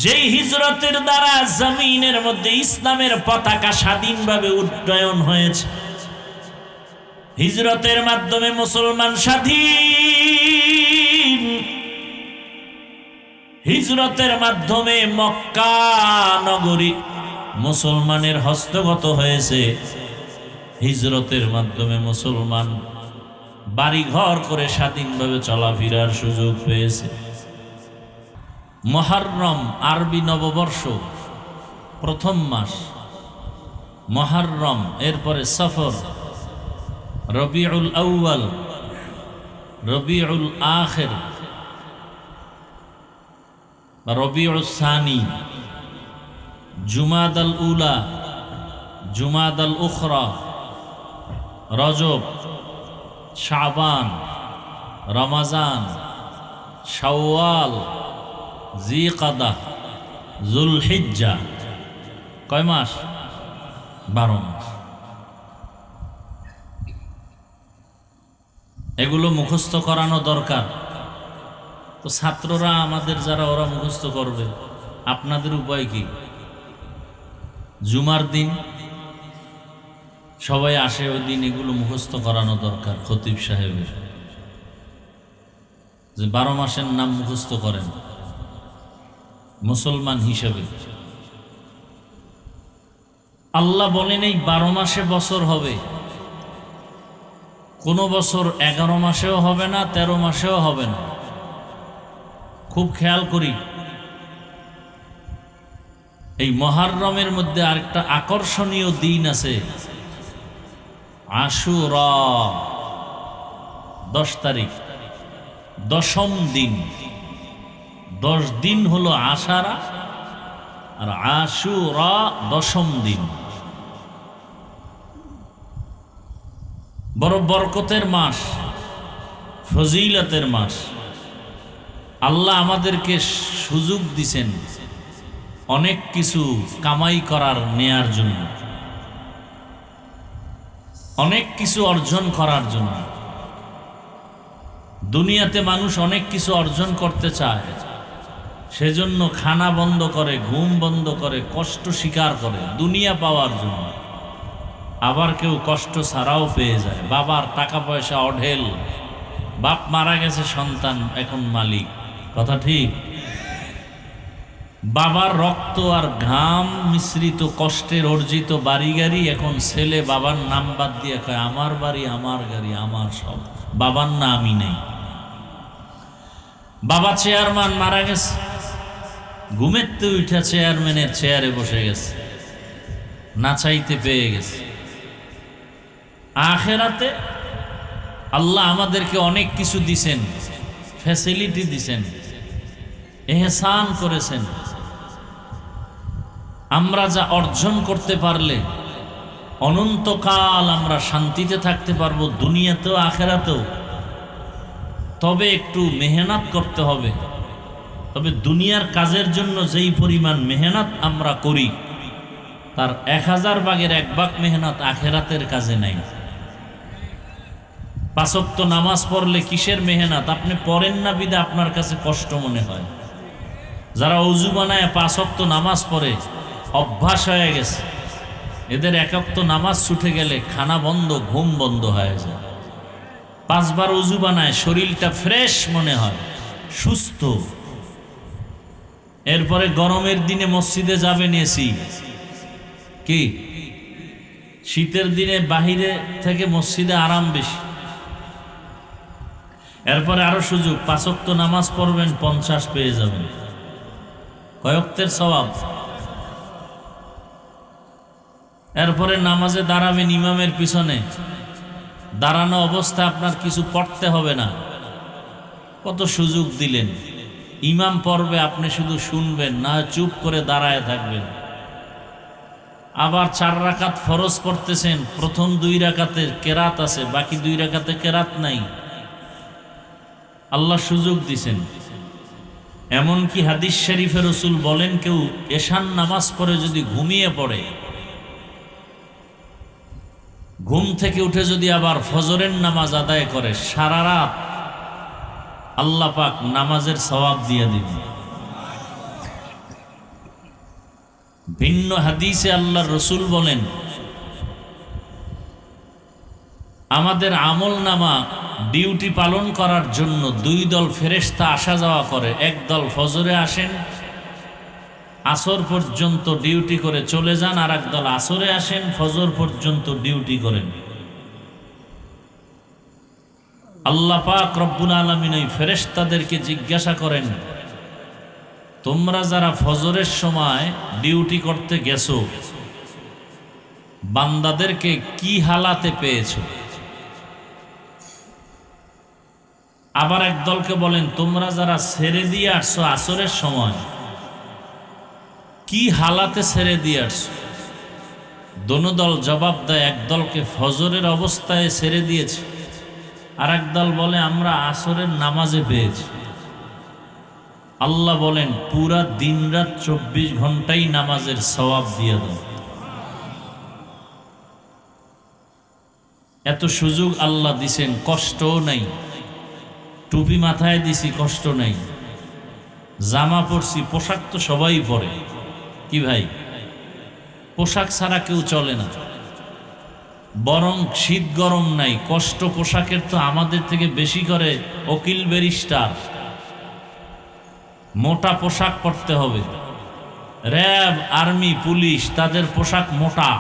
যেই হিজরতের দ্বারা জমিনের মধ্যে ইসলামের পতাকা স্বাধীনভাবে উড্ডয়ন হয়েছে। হিজরতের মাধ্যমে মুসলমান স্বাধীন। হিজরতের মাধ্যমে মক্কা নগরী মুসলমানের হস্তগত হয়েছে। হিজরতের মাধ্যমে মুসলমান বাড়ি ঘর করে স্বাধীনভাবে চলাফেরার সুযোগ পেয়েছে। মুহররম আরবি নববর্ষ প্রথম মাস মুহররম, এরপরে সফর, রবিউল আউয়াল, রবিউল আখির, রবিউল সানি, জুমাদাল উলা, জুমাদাল উখরা, রজব, শাবান, রমজান, শাওয়াল, জিকাদা, যুলহিজ্জা। কয় মাস? 12 মাস। এগুলো মুখস্থ করানো দরকার। তো ছাত্ররা আমাদের যারা, ওরা মুখস্থ করবে, আপনাদের উপায় কি? জুমার দিন সবাই আসে, ওই দিন এগুলো মুখস্থ করানো দরকার। খতিব সাহেবের যে 12 মাসের নাম মুখস্থ করেন মুসলমান হিসেবে। আল্লাহ বলেন এই 12 মাসে বছর হবে, কোনো বছর 11 মাসেও হবে না, 13 মাসেও হবে না। খুব খেয়াল করি। এই মুহররমের মধ্যে আরেকটা আকর্ষণীয় দিন আছে, আশুরা, 10 তারিখ, 10ম দিন। 10 দিন হলো আশারা, আর আশুরা 10ম দিন। বড় বরকতের মাস, ফজিলতের মাস। আল্লাহ আমাদেরকে সুযোগ দিছেন অনেক কিছু কামাই করার, নেয়ার জন্য, অনেক কিছু অর্জন করার জন্য। দুনিয়াতে মানুষ অনেক কিছু অর্জন করতে চায়, সেজন্য খানা বন্ধ করে, ঘুম বন্ধ করে, কষ্ট স্বীকার করে দুনিয়া পাওয়ার জন্য। আবার কেউ কষ্ট ছাড়াও পেয়ে যায়। বাবার টাকা পয়সা অঢেল, বাপ মারা গেছে, সন্তান এখন মালিক। কথা ঠিক? বাবার রক্ত আর ঘাম মিশ্রিত কষ্টের অর্জিত বাড়ি গাড়ি, এখন ছেলে বাবার নাম বাদ দিয়ে কয় আমার বাড়ি, আমার গাড়ি, আমার সব। বাবার না আমি নেই। বাবা চেয়ারম্যান মারা গেছে, ঘুমের তো উঠা চেয়ারম্যানের চেয়ারে বসে গেছে, না চাইতে পেয়ে গেছে। আখেরাতে আল্লাহ আমাদেরকে অনেক কিছু দিছেন, ফ্যাসিলিটি দিছেন, এহসান করেছেন। আমরা যা অর্জন করতে পারলে অনন্তকাল আমরা শান্তিতে থাকতে পারবো, দুনিয়াতেও আখেরাতেও। তবে একটু মেহনত করতে হবে। তবে দুনিয়ার কাজের জন্য যেই পরিমাণ মেহনত আমরা করি, তার 1000 ভাগের 1 ভাগ মেহনত আখেরাতের কাজে নাই। 5 ওয়াক্ত নামাজ পড়লে কিসের মেহনত? আপনি পড়েন না বিদে আপনার কাছে কষ্ট মনে হয়। যারা ওযু বানায় 5 ওয়াক্ত নামাজ পড়ে, অভ্যাস হয়ে গেছে, এদের 1 ওয়াক্ত নামাজ ছুটে গেলে খানা বন্ধ, ঘুম বন্ধ হয়ে যায়। 5 বার ওযু বানায়, শরীরটা ফ্রেশ মনে হয়, সুস্থ। এরপরে গরমের দিনে মসজিদে যাবেন এসি, কি শীতের দিনে বাহিরে থেকে মসজিদে আরাম বেশি। এরপরে আরো সুযোগ, 5 ওয়াক্ত নামাজ পড়বেন, 50 পেয়ে যাবেন। কয় ওয়াক্তের সওয়াব? এরপরে নামাজে দাঁড়াবেন ইমামের পিছনে, দাঁড়ানো অবস্থায় আপনার কিছু পড়তে হবে না। কত সুযোগ দিলেন। ইমাম পড়বে, আপনি শুধু শুনবেন, না চুপ করে দাঁড়ায় থাকবেন। আবার 4 রাকাত ফরজ পড়তেছেন, প্রথম 2 রাকাতের কেরাত আছে, বাকি 2 রাকাতে কেরাত নাই। আল্লাহ সুযোগ দিছেন। এমনকি হাদিস শরীফে রাসূল বলেন, কেউ এশার নামাজ পড়ে যদি ঘুমিয়ে পড়ে, ঘুম থেকে উঠে যদি আবার ফজরের নামাজ আদায় করে, সারা রাত আল্লাহ পাক নামাজের সওয়াব দিয়ে দিবেন। ভিন্ন হাদিসে আল্লাহর রাসূল বলেন, আমাদের আমল নামা ডিউটি পালন করার জন্য 2 দল ফেরেশতা আসা যাওয়া করে। এক দল ফজরে আসেন, আসর পর্যন্ত ডিউটি করে চলে যান, আর একদল আসরে আসেন, ফজর পর্যন্ত ডিউটি করেন। আল্লাহ পাক রব্বুল আলামিন ওই ফেরেশতাদেরকে জিজ্ঞাসা করেন, তোমরা যারা ফজরের সময় ডিউটি করতে গেছো, বান্দাদেরকে কি হালাতে পেয়েছো? আবার একদলকে বলেন, তোমরা যারা ছেড়ে দিয়ে আসছো আসরের সময়, কি হালাতে ছেড়ে দিয়ে আসছো? দোনো দল জবাব দেয়, একদলকে ফজরের অবস্থায় ছেড়ে দিয়েছে, আর একদল বলে আমরা আসরের নামাজে পেয়েছি। আল্লাহ বলেন, পুরা দিন রাত 24 ঘন্টাই নামাজের সওয়াব দিয়ে দাও। এত সুযোগ আল্লাহ দিছেন, কষ্টও নাই। টুপি মাথায় দিছি, কষ্ট নাই। জামা পরছি, পোশাক তো সবাই পরে, কি ভাই? পোশাক ছাড়া কেউ চলে না। বরং শীত গরম নাই, কষ্ট পোশাকের তো আমাদের থেকে বেশি করে উকিল ব্যারিস্টার। মোটা পোশাক পরতে হবে। র্যাব, আর্মি, পুলিশ, তাদের পোশাক মোটা,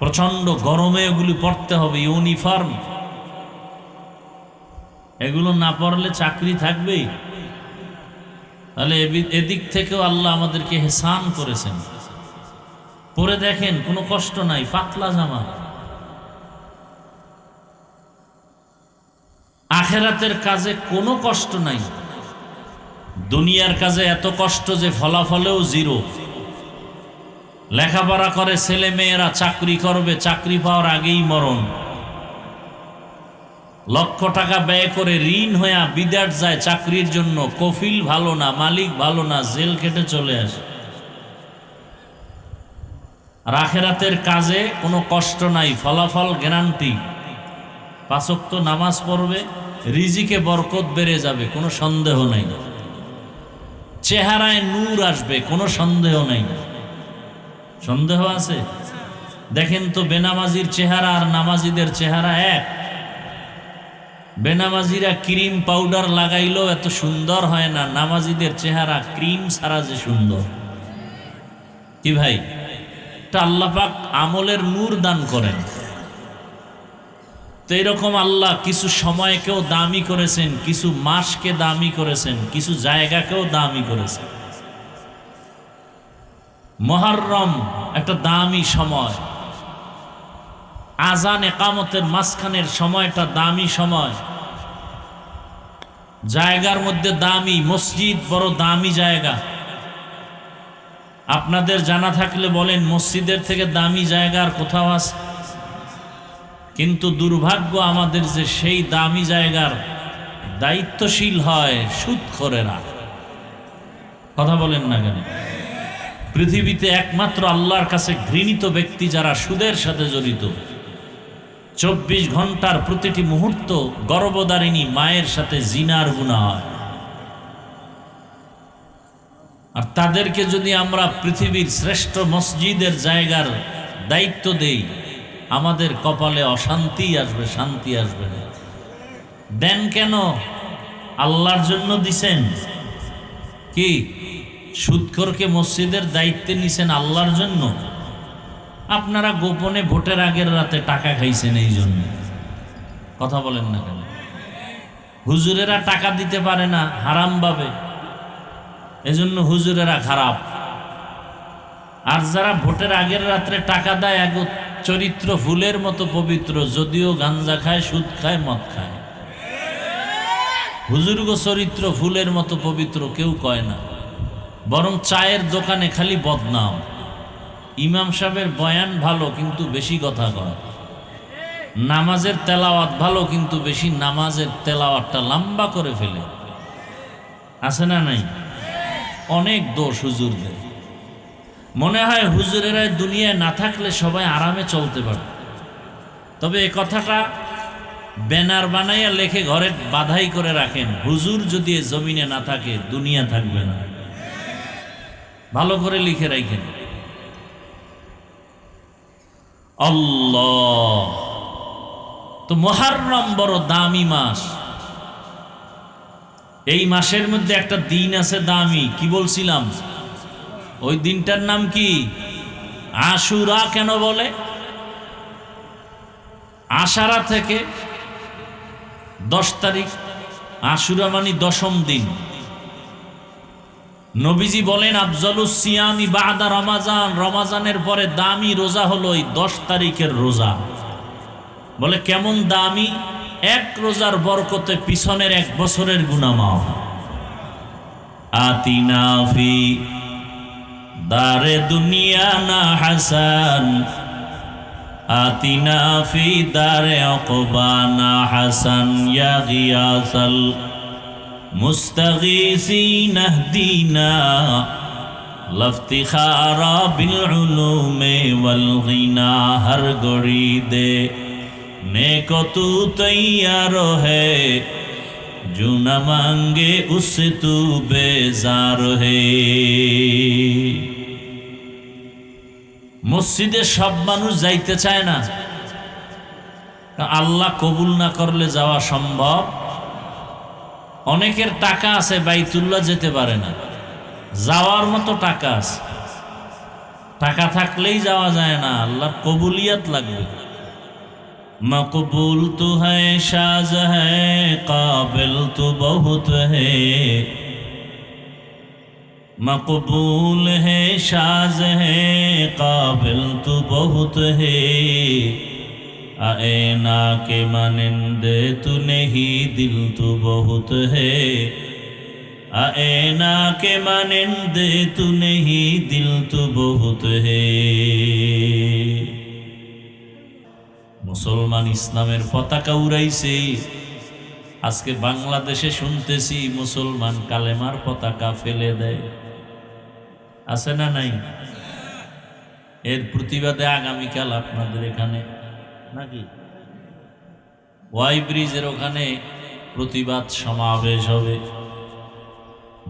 প্রচন্ড গরমে এগুলি পরতে হবে, ইউনিফর্ম। এগুলো না পরলে চাকরি থাকবেই। তাহলে এদিক থেকেও আল্লাহ আমাদেরকে হেসান করেছেন। পরে দেখেন, কোনো কষ্ট নাই, পাতলা জামা। আখেরাতের কাজে কোনো কষ্ট নাই। দুনিয়ার কাজে এত কষ্ট যে ফলাফলেও জিরো। লেখাপড়া করে ছেলে মেয়েরা, চাকরি করবে, চাকরি পাওয়ার আগেই মরণ। লক্ষ টাকা ব্যয় করে ঋণ হয়ে বিদেশ যায় চাকরির জন্য, কফিল ভালো না, মালিক ভালো না, জেল কেটে চলে আসে। আর আখেরাতের কাজে কোনো কষ্ট নাই, ফলাফল গ্যারান্টি। 5 ওয়াক্ত নামাজ পড়বে, রিজিকে বরকত বেড়ে যাবে, কোনো সন্দেহ নাই। চেহারায় নূর আসবে, কোনো সন্দেহ নাই। সন্দেহ আছে? দেখেন তো, বেনামাজির চেহারা আর নামাজিদের চেহারা এক? বেনামাজিরা ক্রিম পাউডার লাগাইলেও এত সুন্দর হয় না, নামাজিদের চেহারা ক্রিম ছাড়া যে সুন্দর। কি ভাই? এটা আল্লাহ পাক আমলের নূর দান করেন। তো এরকম আল্লাহ কিছু সময়কেও দামি করেছেন, কিছু মাসকে দামি করেছেন, কিছু জায়গাকেও দামি করেছেন। মুহররম একটা দামি সময়, আজান একামতের মাঝখানের সময়টা দামি সময়। জায়গার মধ্যে দামি, মসজিদ বড় দামি জায়গা। আপনাদের জানা থাকলে বলেন, মসজিদের থেকে দামি জায়গা আর কোথাও আছে? কিন্তু দুর্ভাগ্য আমাদের যে সেই দামি জায়গার দায়িত্বশীল হয় সুদখোরেরা। কথা বলেন না কেন? পৃথিবীতে একমাত্র আল্লাহর কাছে ঘৃণিত ব্যক্তি যারা সুদের সাথে জড়িত। 24 ঘন্টার প্রতিটি মুহূর্ত গর্ভধারিণী মায়ের সাথে জিনার গুনাহ হয়। আর তাদেরকে যদি আমরা পৃথিবীর শ্রেষ্ঠ মসজিদের জায়গার দায়িত্ব দেই, আমাদের কপালে অশান্তি আসবে, শান্তি আসবে না। দেন কেন? আল্লাহর জন্য দিছেন। কি সুদখোরকে মসজিদের দায়িত্বে নিছেন আল্লাহর জন্য? আপনারা গোপনে ভোটের আগের রাতে টাকা খাইছেন এই জন্য। কথা বলেন না কেন? হুজুরেরা টাকা দিতে পারে না হারাম ভাবে, এজন্য হুজুরেরা খারাপ। আর যারা ভোটের আগের রাত্রে টাকা দেয়, এক চরিত্র ফুলের মতো পবিত্র, যদিও গাঞ্জা খায়, সুদ খায়, মদ খায়। হুজুরগো চরিত্র ফুলের মতো পবিত্র কেউ কয় না, বরং চায়ের দোকানে খালি বদনাম। ইমাম সাহেবের বয়ান ভালো কিন্তু বেশি কথা কয়। নামাজের তেলাওয়াত ভালো কিন্তু বেশি নামাজের তেলাওয়াতটা লম্বা করে ফেলে। আছে না নাই? অনেক দোষ হুজুরদের। মনে হয় হুজুরেরা দুনিয়ায় না থাকলে সবাই আরামে চলতে পারে। তবে এ কথাটা ব্যানার বানাইয়া লেখে ঘরে বাধাই করে রাখেন, হুজুর যদি এ জমিনে না থাকে দুনিয়া থাকবে না। ভালো করে লিখে রাখেন। আল্লাহ! তো মুহররম বড় দামি মাস। এই মাসের মধ্যে একটা দিন আছে দামি, কি বলছিলাম? ওই দিনটার নাম কি? আশুরা। কেন বলে? আশারা থেকে 10 তারিখ, আশুরা মানে 10ম দিন। নবীজি বলেন আফজালুস সিয়ামি বাদা রমাজান, রমাজানের পরে দামি রোজা হলো এই 10 তারিখের রোজা। বলে কেমন দামি? এক রোজার বরকতে পিছনের 1 বছরের গুনাহ মাফ। আতিনা ফি দারে দুনিয়া না হাসান, আতিনা ফি দারে উকবা না হাসান, ইয়া গিয়াসাল মুস্তাগীসিন আহদিনা লফতিখারা বিল উলুমে ওয়াল গিনা। হর গড়ি দে নেকো তু তৈয়ার হে, जो न मांगे उससे तू बेजार है। মসজিদে সব মানুষ যাইতে চায় না, আল্লাহ কবুল না করলে যাওয়া সম্ভব। অনেকের টাকা আছে, বাইতুল্লাহ যেতে পারে না, যাওয়ার মতো টাকা আছে, টাকা থাকলেই যাওয়া যায় না, আল্লাহর কবুলিয়াত লাগবে। मकबूल तो है शाज है, काबिल तो बहुत है, मकबूल है शाज है, काबिल तो बहुत है, आईना के मानिंदे तू नहीं दिल तो बहुत है, आईना के मानिंदे तू नहीं दिल तो बहुत है। মুসলমান ইসলামের পতাকা উড়াইছে। আজকে বাংলাদেশে শুনতেছি মুসলমান কালেমার পতাকা ফেলে দেয়, আছে না নাই? এর প্রতিবাদে আগামীকাল আপনাদের এখানে নাকি ওয়াই ব্রিজের ওখানে প্রতিবাদ সমাবেশ হবে।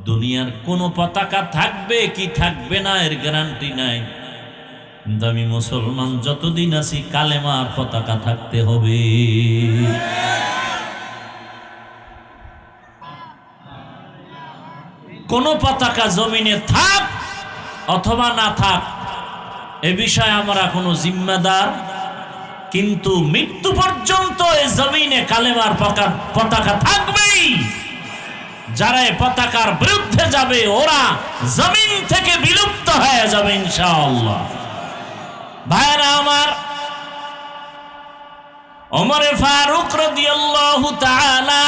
দুনিয়ার কোন পতাকা থাকবে কি থাকবে না এর গ্যারান্টি নাই, কিন্তু আমি মুসলমান যতদিন আছি কালেমার পতাকা থাকতে হবে। কোন পতাকা জমিনে থাক অথবা না থাক এ বিষয়ে আমরা কোনো জিম্মাদার, কিন্তু মৃত্যু পর্যন্ত এই জমিনে কালেমার পতাকা থাকবেই। যারা এই পতাকার বিরুদ্ধে যাবে ওরা জমিন থেকে বিলুপ্ত হয়ে যাবে ইনশাআল্লাহ। ভাইরা আমার, ওমর ফারুক রাদিয়াল্লাহু তাআলা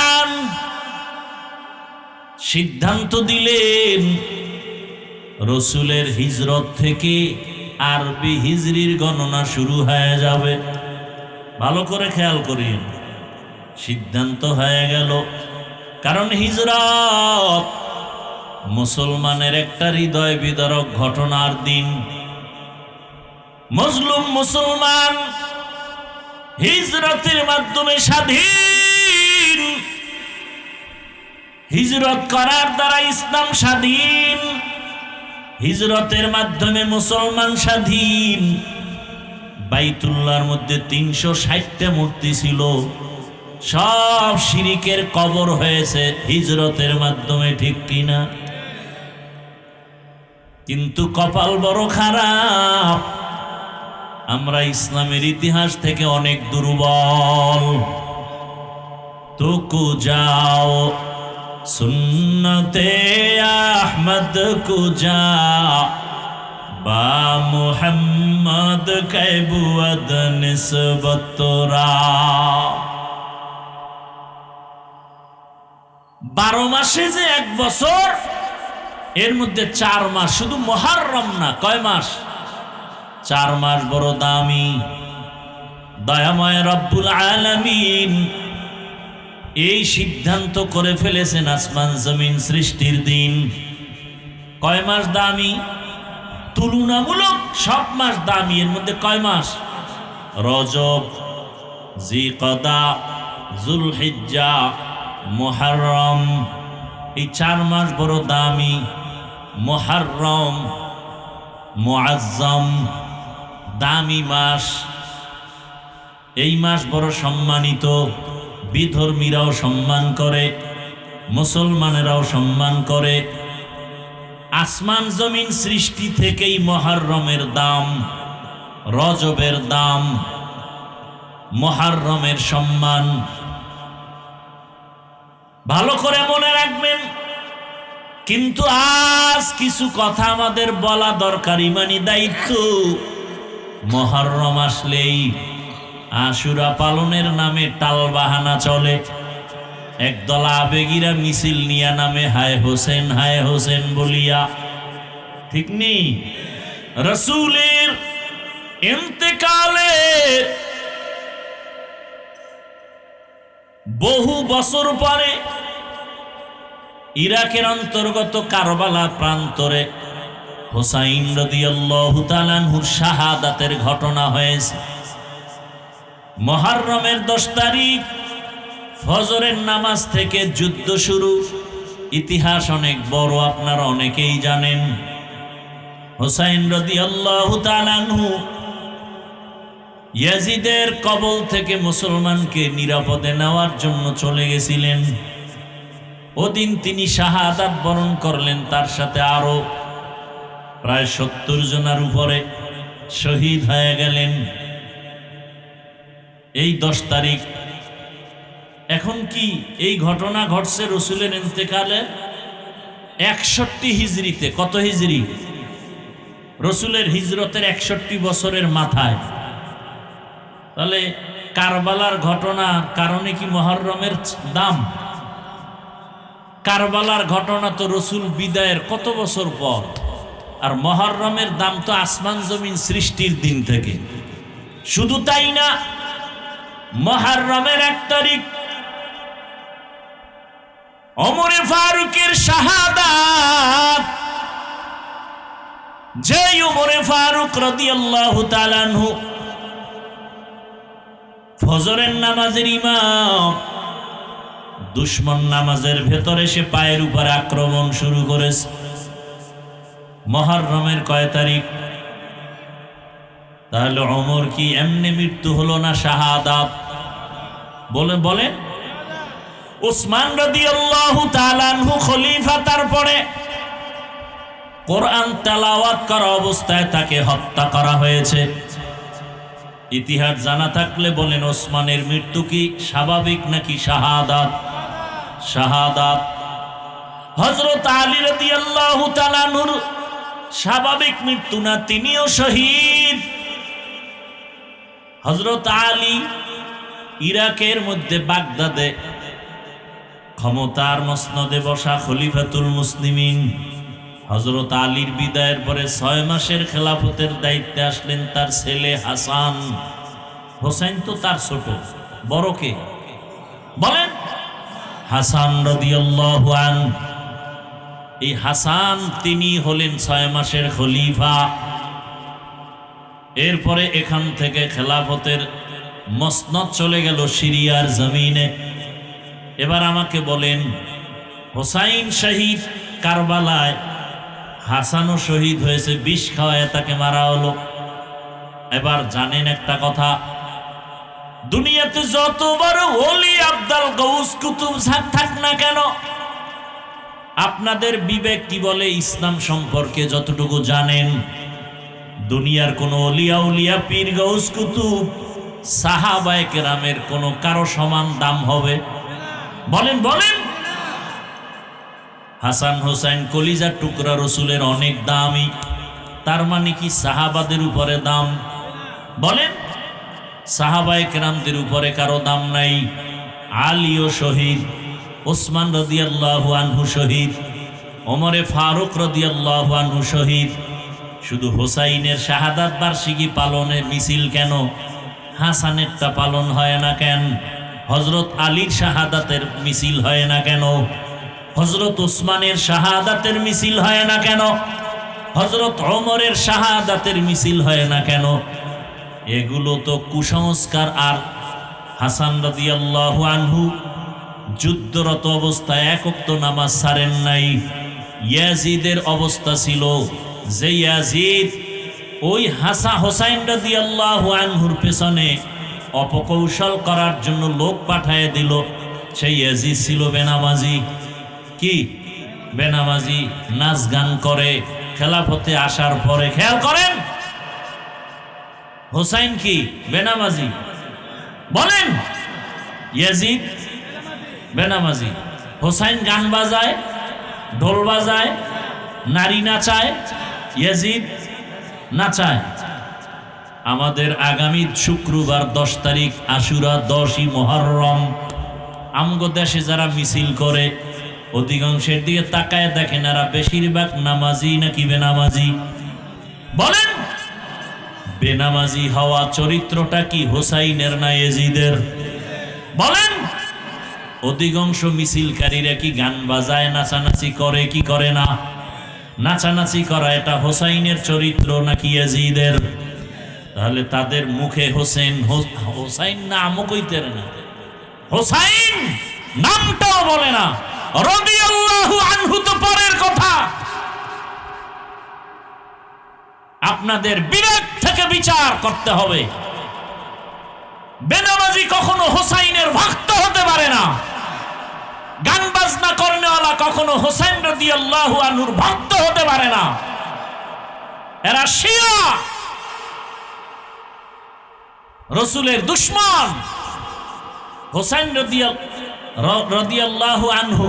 সিদ্ধান্ত দিলেন রাসূলের হিজরত থেকে আরবি হিজরির গণনা শুরু হয়ে যাবে। ভালো করে খেয়াল করিন, সিদ্ধান্ত হয়ে গেল। কারণ হিজরত মুসলমানের একটা হৃদয় বিদারক ঘটনার দিন। মজলুম মুসলমান হিজরতের মাধ্যমে স্বাধীন, হিজরত করার দ্বারা ইসলাম স্বাধীন, হিজরতের মাধ্যমে মুসলমান স্বাধীন। বাইতুল্লাহর মধ্যে 360টা মূর্তি ছিল, সব শিরিকের কবর হয়েছে হিজরতের মাধ্যমে, ঠিক কিনা? কিন্তু কপাল বড় খারাপ, আমরা ইসলামের ইতিহাস থেকে অনেক দুর্বল। তো কো যাও সুন্নতে আহমদ কো যা, বা মুহাম্মদ কাইবুয়াদ নিসবত তোরা। 12 মাসে যে 1 বছর, এর মধ্যে 4 মাস শুধু মুহররম না, কয় মাস? 4 মাস বড় দামি। দয়াময় রব্বুল আলামিন এই সিদ্ধান্ত করে ফেলেছেন আসমান জমিন সৃষ্টির দিন। কয় মাস দামি? তুলনামূলক সব মাস দামি। এর মধ্যে কয় মাস? রজব, জিকদা, জুলহিজ্জা, মুহররম, এই 4 মাস বড় দামি। মুহররম মুআজ্জম, দামি মাস। এই মাস বড় সম্মানিত, বিধর্মীরাও সম্মান করে, মুসলমানেরাও সম্মান করে। আসমান জমিন সৃষ্টি থেকেই মুহররমের দাম, রজবের দাম, মুহররমের সম্মান ভালো করে মনে রাখবেন। কিন্তু আজ কিছু কথা আমাদের বলা দরকার, ইমানি দায়িত্ব। মুহররম আসলেই আশুরা পালনের নামে টালবাহানা চলে। একদল আবেগীরা মিছিল নিয়া নামে হায় হোসেন বলিয়া, ঠিক নেই? রাসূলের ইন্তেকালে বহু বছর পরে ইরাকের অন্তর্গত কারবালা প্রান্তরে হুসাইন রাদিয়াল্লাহু তাআলা আনহুর শাহাদাতের ঘটনা হয়েছে। মুহররমের 10 তারিখ ফজরের নামাজ থেকে যুদ্ধ শুরু। ইতিহাস অনেক বড়, আপনারা অনেকেই জানেন। হুসাইন রাদিয়াল্লাহু তাআলা আনহু ইয়াজিদের কবল থেকে মুসলমানকে নিরাপদে নেওয়ার জন্য চলে গেছিলেন। ওদিন তিনি শাহাদাত বরণ করলেন, তার সাথে আরো প্রায় 70 জনের উপরে শহীদ হয়ে গেলেন এই 10 তারিখ। এখন কি এই ঘটনা ঘটছে রসুলের ইন্তেকালে 61 হিজরিতে। কত হিজরি? রসুলের হিজরতের 61 বছরের মাথায়। তাহলে কারবালার ঘটনার কারণে কি মুহররমের দাম? কারবালার ঘটনা তো রসুল বিদায়ের কত বছর পর, আর মুহররমের দাম তো আসমান জমিন সৃষ্টির দিন থেকে। শুধু তাই না, মুহররমের 1 তারিখ ওমরে ফারুকের শাহাদাত। যে ওমরে ফারুক রাদিয়াল্লাহু তাআলা আনহু ফজরের নামাজের ইমাম, দুশমন নামাজের ভেতরে সে পায়ের উপরে আক্রমণ শুরু করেছে। মুহররমের কয় তারিখ? তাহলে ওমর কি এমনি মৃত্যু হলো না শাহাদাত? বলে উসমান রাদিয়াল্লাহু তাআলা আনহু খলিফা, তারপরে কোরআন তেলাওয়াত করা অবস্থায় তাকে হত্যা করা হয়েছে। ইতিহাস জানা থাকলে বলেন, ওসমানের মৃত্যু কি স্বাভাবিক নাকি শাহাদাত? শাহাদাত। হযরত আলী রাদিয়াল্লাহু তাআলা আনহুর স্বাভাবিক মৃত্যু না, তিনিও শহীদ। হযরত আলী ইরাকের মধ্যে বাগদাদে ক্ষমতার মসনদে বসা খলিফাতুল মুসলিমিন। হযরত আলীর বিদায়ের পরে 6 মাসের খেলাফতের দায়িত্বে আসলেন তার ছেলে হাসান। হোসেন তো তার ছোট, বড় কে বলেন? হাসান রাদিয়াল্লাহু আনহু। এই হাসান তিনি হলেন 6 মাসের খলিফা। এরপরে এখান থেকে খেলাফতের মসনদ চলে গেল সিরিয়ার জমিনে। এবার আমাকে বলেন, হোসাইন শহীদ কারবালায়, হাসানও শহীদ হয়েছে, বিষ খাওয়ায় তাকে মারা হলো। এবার জানেন একটা কথা, দুনিয়াতে যত বড় ওলি আব্দাল গৌস কুতুব থাক না কেন, আপনাদের বিবেক কি বলে ইসলাম সম্পর্কে যতটুকু জানেন, দুনিয়ার কোন ওলিয়া উলিয়া পীর গৌস কুতুব সাহাবায়ে কেরামের কোন কারো সমান দাম হবে? বলেন। হাসান হোসেন কলিজার টুকরা, রসুলের অনেক দামি, তার মানে কি সাহাবাদের উপরে দাম? বলেন, সাহাবায়ে কেরামদের উপরে কারো দাম নাই। আলীও শহীদ, ওসমান রাদিয়াল্লাহু আনহু শহীদ, ওমরে ফারুক রাদিয়াল্লাহু আনহু শহীদ। শুধু হোসাইনের শাহাদাত বার্ষিকী পালনে মিছিল কেন? হাসানেরটা পালন হয় না কেন? হযরত আলীর শাহাদাতের মিছিল হয় না কেন? হযরত ওসমানের শাহাদাতের মিছিল হয় না কেন? হযরত ওমরের শাহাদাতের মিছিল হয় না কেন? এগুলো তো কুসংস্কার। আর হাসান রাদিয়াল্লাহু আনহু যুদ্ধরত অবস্থায় 1 ওয়াক্ত নামাজ ছাড়েন নাই। ইয়াজিদের অবস্থা ছিল যে ইয়াজিদ ওই হোসাইন রাদিয়াল্লাহু আনহুর পেছনে অপকৌশল করার জন্য লোক পাঠায় দিল। সেই ইয়াজিদ ছিল বেনামাজি। কি বেনামাজি নাচ গান করে খেলাফতে আসার পরে। খেয়াল করেন, হোসাইন কি বেনামাজি? বলেন। ইয়াজিদ বেনামাজি। হোসাইন গান বাজায়, ঢোল বাজায়, নারী নাচায়, ইয়াজিদ নাচায়। আমাদের আগামী শুক্রবার 10 তারিখ আশুরা, 10ই মুহররম। আমগো দেশে যারা মিছিল করে অধিকাংশের দিকে তাকায় দেখেন এরা বেশিরভাগ নামাজি নাকি বেনামাজি? বলেন। বেনামাজি হওয়া চরিত্রটা কি হোসাইনের না ইয়াজিদের? বলেন। অধিকাংশ মিছিলকারীরা কি গান বাজায়, নাচানাচি করে কি করে না? নাচানাচি করা এটা হোসাইনের চরিত্র নাকি ইয়াজিদের? তাহলে তাদের মুখে হোসাইন নামও কইতে না, হোসাইন নামটাও বলে না। রাদিয়াল্লাহু আনহু তো পরের কথা। আপনাদের বিবেক থেকে বিচার করতে হবে। বেনামাজি কখনো হোসাইনের ভক্ত হতে পারে না। গান বাজনা করেনেওয়ালা কখনো হোসাইন রাদিয়াল্লাহু আনহুর ভক্ত হতে পারে না। এরা শিয়া, রসুলের দুশমন। হোসাইন রাদিয়াল্লাহু আনহু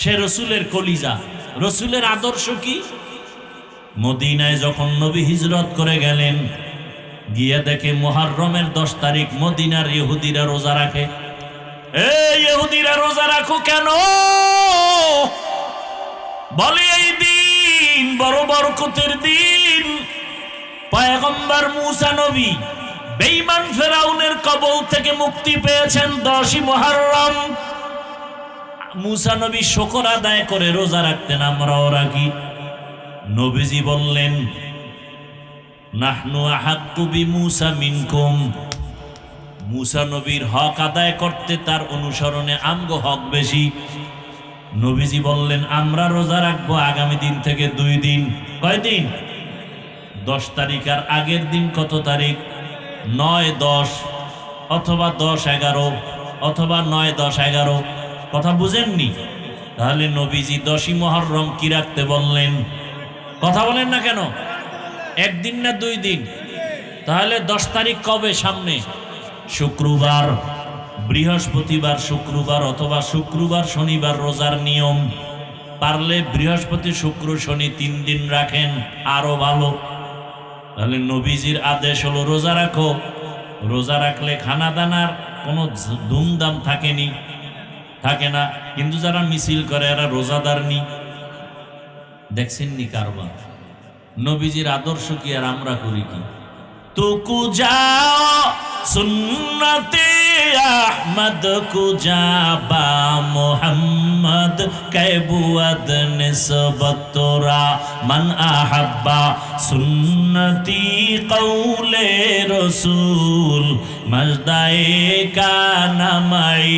সে রসুলের কলিজা। রসুলের আদর্শ কি? মদিনায় যখন নবী হিজরত করে গেলেন, গিয়ে দেখে মুহররমের 10 তারিখ মদিনার ইহুদিরা রোজা রাখে। এই ইহুদিরা রোজা রাখো কেন? বলে এই দিন বড় বরকতের দিন। পয়গম্বর মুসা নবী বেঈমান ফেরাউনের কবল থেকে মুক্তি পেয়েছেন 10ই মুহররম। মুসা নবী শুকর আদায় করে রোজা রাখতেন, আমরাও রাখি। নবীজি বললেন, নাহনু আহাক্কু বিমুসা মিনকুম। মুসা নবীর হক আদায় করতে তার অনুসরণে আমগো হক বেশি। নবীজি বললেন, আমরা রোজা রাখবো আগামী দিন থেকে 2 দিন। কয়দিন? 10 তারিখ আর আগের দিন কত তারিখ? 9-10 অথবা 10-11 অথবা 9-10-11। কথা বুঝেননি? তাহলে নবীজি 10ই মুহররম কি রাখতে বললেন? কথা বলেন না কেন? 1 দিন না 2 দিন? তাহলে 10 তারিখ কবে? সামনে শুক্রবার, বৃহস্পতিবার, শুক্রবার অথবা শুক্রবার শনিবার রোজার নিয়ম। পারলে বৃহস্পতি শুক্র শনি 3 দিন রাখেন, আরো ভালো। তাহলে নবীজির আদেশ হলো রোজা রাখো। রোজা রাখলে খানা দানার কোনো ধুমধাম থাকে না। কিন্তু যারা মিছিল করে এরা রোজাদার নি। দেখছেন নি কারবার? নবীজির আদর্শ কি আর আমরা করি কি? তুকু যাও সুন্নতে আহমদ কুজা বা মোহাম্মদ কেবুয়াদ নিসবতরা মান আহাব্বা সুন্নতি কৌলে রসুল মজদায়ে কানামাই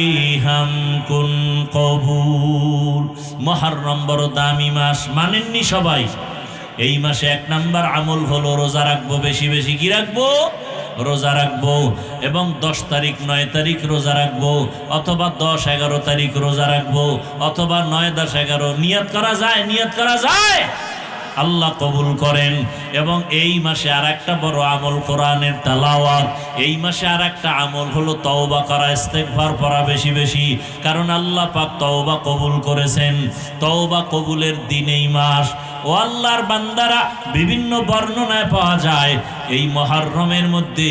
হাম কুন কবুল। মুহররম বড় দামি মাস, মানেননি সবাই? এই মাসে 1 নাম্বার আমল হলো রোজা রাখবো, বেশি বেশি কি রাখবো? রোজা রাখবো। এবং 10 তারিখ 9 তারিখ রোজা রাখবো, অথবা 10-11 তারিখ রোজা রাখবো, অথবা 9-10-11। নিয়ত করা যায়, নিয়ত করা যায়, আল্লাহ কবুল করেন। এবং এই মাসে আর একটা বড় আমল কোরআনের তেলাওয়াত। এই মাসে আর একটা আমল হলো তওবা করা, ইস্তেগফার পড়া বেশি বেশি। কারণ আল্লাহ পাক তওবা কবুল করেছেন। তওবা কবুলের দিন এই মাস। ও আল্লাহর বান্দারা, বিভিন্ন বর্ণনায় পাওয়া যায় এই মুহররমের মধ্যে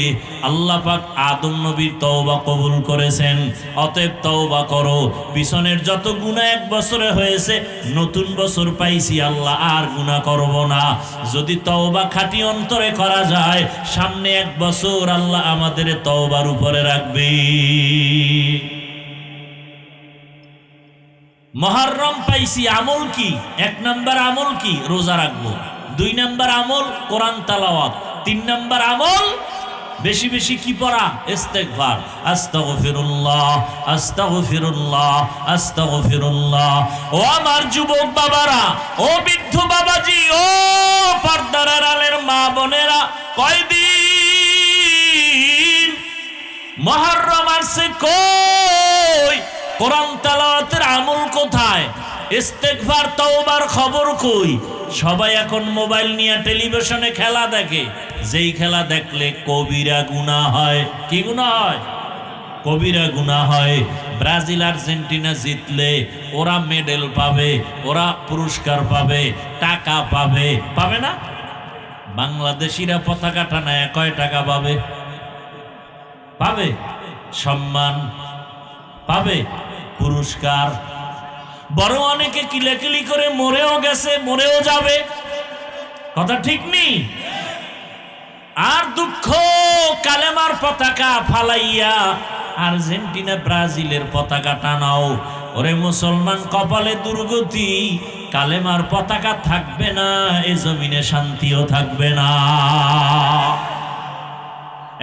আল্লাহ পাক আদম নবীর তওবা কবুল করেছেন। অতএব তওবা করো। পিছনের যত গুনাহ 1 বছরে হয়েছে, নতুন বছর পাইছি, আল্লাহ আর গুনাহ করব না। যদি তওবা খাঁটি অন্তরে করা যায়, সামনে 1 বছর আল্লাহ আমাদের তওবার উপরে রাখবে। মুহররম পাইছি, আমল কি? 1 নাম্বার আমল কি? রোজা রাখবো। 2 নাম্বার আমল কোরআন তেলাওয়াত। 3 নাম্বার আমল বেশি বেশি কি পড়া? ইস্তেগফার। আস্তাগফিরুল্লাহ, আস্তাগফিরুল্লাহ, আস্তাগফিরুল্লাহ। ও আমার যুবক বাবারা, ও বৃদ্ধ বাবাজি, ও পর্দার আড়ালের মা বোনেরা, কয়দিন মুহররম আসছে, কই কোরআন তেলাওয়াতের আমল কোথায়? ইস্তেগফার তওবার খবর কই? সবাই এখন মোবাইল নিয়ে টেলিভিশনে খেলা দেখে, যেই খেলা দেখলে কবিরা গুনাহ হয়। কি গুনাহ হয়? কবিরা গুনাহ হয়। ব্রাজিল আর্জেন্টিনা জিতলে ওরা মেডেল পাবে, ওরা পুরস্কার পাবে, টাকা পাবে, পাবে না? বাংলাদেশিরা পতাকা টানায় কয় টাকা পাবে? পাবে সম্মান, পাবে পুরস্কার। বড় অনেকে কিলাকিলি করে মরেও গেছে, মরেও যাবে, কথা ঠিক নেই। আর দুঃখ, কালেমার পতাকা ফালাইয়া আর্জেন্টিনা ব্রাজিলের পতাকা টানাও। ওরে মুসলমান, কপালে দুর্গতি, কালেমার পতাকা থাকবে না, এ জমিনে শান্তিও থাকবে না।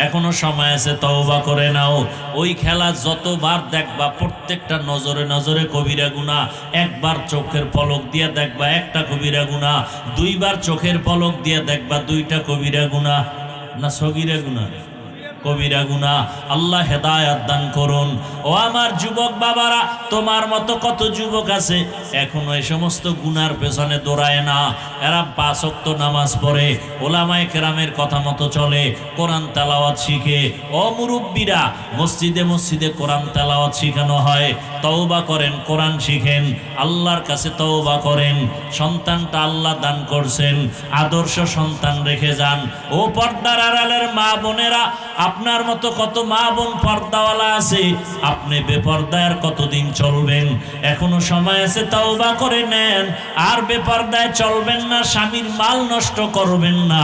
এখনো সময় আছে, তওবা করে নাও। ওই খেলা যতবার দেখবা প্রত্যেকটা নজরে নজরে কবিরা গুনাহ। একবার চোখের পলক দিয়ে দেখবা একটা কবিরা গুনাহ, দুইবার চোখের পলক দিয়ে দেখবা দুইটা কবিরা গুনাহ। না সগীরা গুনাহ? কবিরা গুনাহ। আল্লাহ হেদায়েত দান করুন। ও আমার যুবক বাবারা, তোমার মতো কত যুবক আছে এখনো এই সমস্ত গুনার পেছনে দৌড়ায় না। এরা 5 ওয়াক্ত নামাজ পড়ে, ওলামায়ে কেরামের কথা মতো চলে, কোরআন তেলাওয়াত শিখে। ও মুরব্বীরা, মসজিদে মসজিদে কোরআন তেলাওয়াত শিখানো হয়। তওবা করেন, কোরআন শিখেন, আল্লাহর কাছে তওবা করেন। সন্তানটা আল্লাহ দান করছেন, আদর্শ সন্তান রেখে যান। ও পর্দার আড়ালের মা বোনেরা, আপনার মতো কত মা বোন পর্দাওয়ালা আছে, আপনি বেপর্দায় কতদিন চলবেন? এখনো সময় আছে, তওবা করে নেন। আর বেপর্দায় চলবেন না, স্বামীর মাল নষ্ট করবেন না।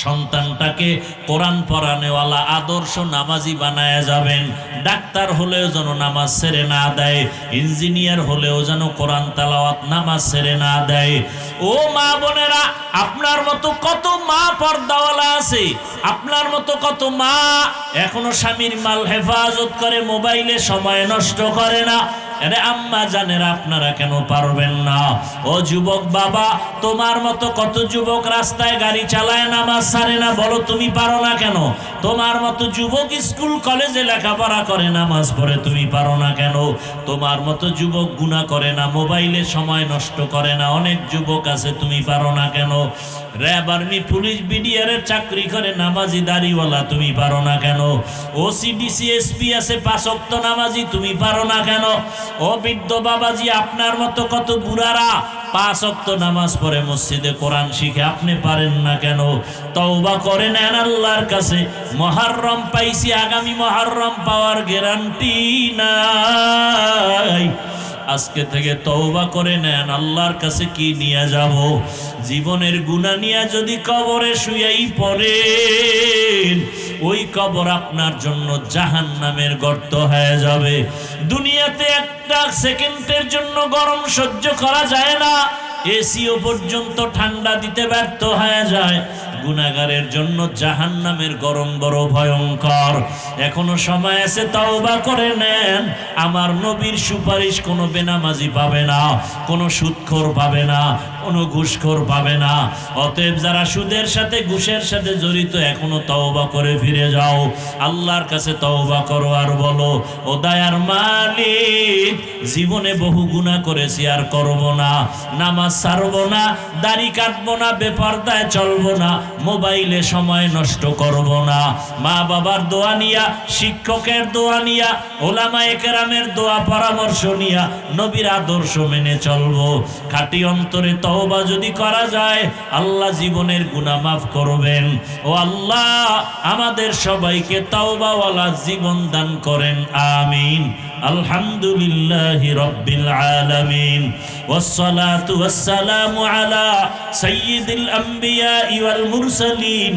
সন্তানটাকে কোরআন পড়ানেওয়ালা আদর্শ নামাজি বানায়া যাবেন। ডাক্তার হলেও যেন নামাজ ছেড়ে না দেয়, ইঞ্জিনিয়ার হলেও যেন কোরআন তেলাওয়াত নামাজ ছেড়ে না দেয়। ও মা বোনেরা, আপনার মতো কত মা পর্দাওয়ালা আছে, আপনার মতো কত মা এখনো স্বামীর মাল হেফাজত করে, মোবাইলে সময় নষ্ট করে না। আরে আম্মা জানেরা, আপনারা কেন পারবেন না? ও যুবক বাবা, তোমার মতো কত যুবক রাস্তায় গাড়ি চালায়, নামাজ ছাড়ে না, বলো তুমি পারো না কেন? তোমার মতো যুবক স্কুল কলেজে লেখাপড়া করে, নামাজ পড়ে, তুমি পারো না কেন? তোমার মতো যুবক গুনাহ করে না, মোবাইলে সময় নষ্ট করে না, অনেক যুবক আছে, তুমি পারো না কেন? র্যাব, আর্মি, পুলিশ, বিডিআরের চাকরি করে, নামাজি দাড়িওয়ালা, তুমি পারো না কেন? ওসিডিসি, এসপি আছে, 5 ওয়াক্ত নামাজি, তুমি পারো না কেন? ও বৃদ্ধ বাবাজি, আপনার মতো কত বুড়ারা 5 ওয়াক্ত নামাজ পড়ে, মসজিদে কোরআন শিখে, আপনি পারেন না কেন? তওবা করে নেন আল্লাহর কাছে। মুহররম পাইছি, আগামী মুহররম পাওয়ার গ্যারান্টি নাই। আজকে থেকে তওবা করে নেন, আল্লাহর কাছে কি নিয়ে যাব? জীবনের গুনাহ নিয়ে যদি কবরে শুয়াই পড়েন, ওই কবর আপনার জন্য জাহান্নামের গর্ত হয়ে যাবে। দুনিয়াতে একটা সেকেন্ডের জন্য গরম সহ্য করা যায় না, এসিও পর্যন্ত ঠান্ডা দিতে ব্যর্থ হয়ে যায়। গুনাহগারের জন্য জাহান্নামের গরম বড় ভয়ঙ্কর। এখনো সময় আছে, তওবা করে নেন। আমার নবীর সুপারিশ কোনো বেনামাজি পাবে না, কোনো সুদখোর পাবে না, কোনো ঘুষখোর পাবে না। অতএব যারা সুদের সাথে ঘুষের সাথে জড়িত, এখনো তওবা করে ফিরে যাও, আল্লাহর কাছে তওবা করো আর বলো, ও দয়ার মালিক, জীবনে বহু গুনাহ করেছি, আর করব না, নামাজ ছাড়বো না, দাড়ি কাটবো না, বেপরদায় চলবো না, মোবাইলে সময় নষ্ট করব না। মা বাবার দোয়া নিয়া, শিক্ষকের দোয়া নিয়া, ওলামায়ে কেরামের দোয়া পরামর্শ নিয়া, নবীর আদর্শ মেনে চলবো। খাঁটি অন্তরে তওবা যদি করা যায়, আল্লাহ জীবনের গুনাহ মাফ করবেন। ও আল্লাহ, আমাদের সবাইকে তওবাওয়ালা জীবন দান করেন, আমিন। আলহামদুলিল্লাহি রাব্বিল আলামিন, ওয়াসসালাতু ওয়াসসালামু আলা সাইয়্যিদিল আম্বিয়া ওয়াল মুরসালিন।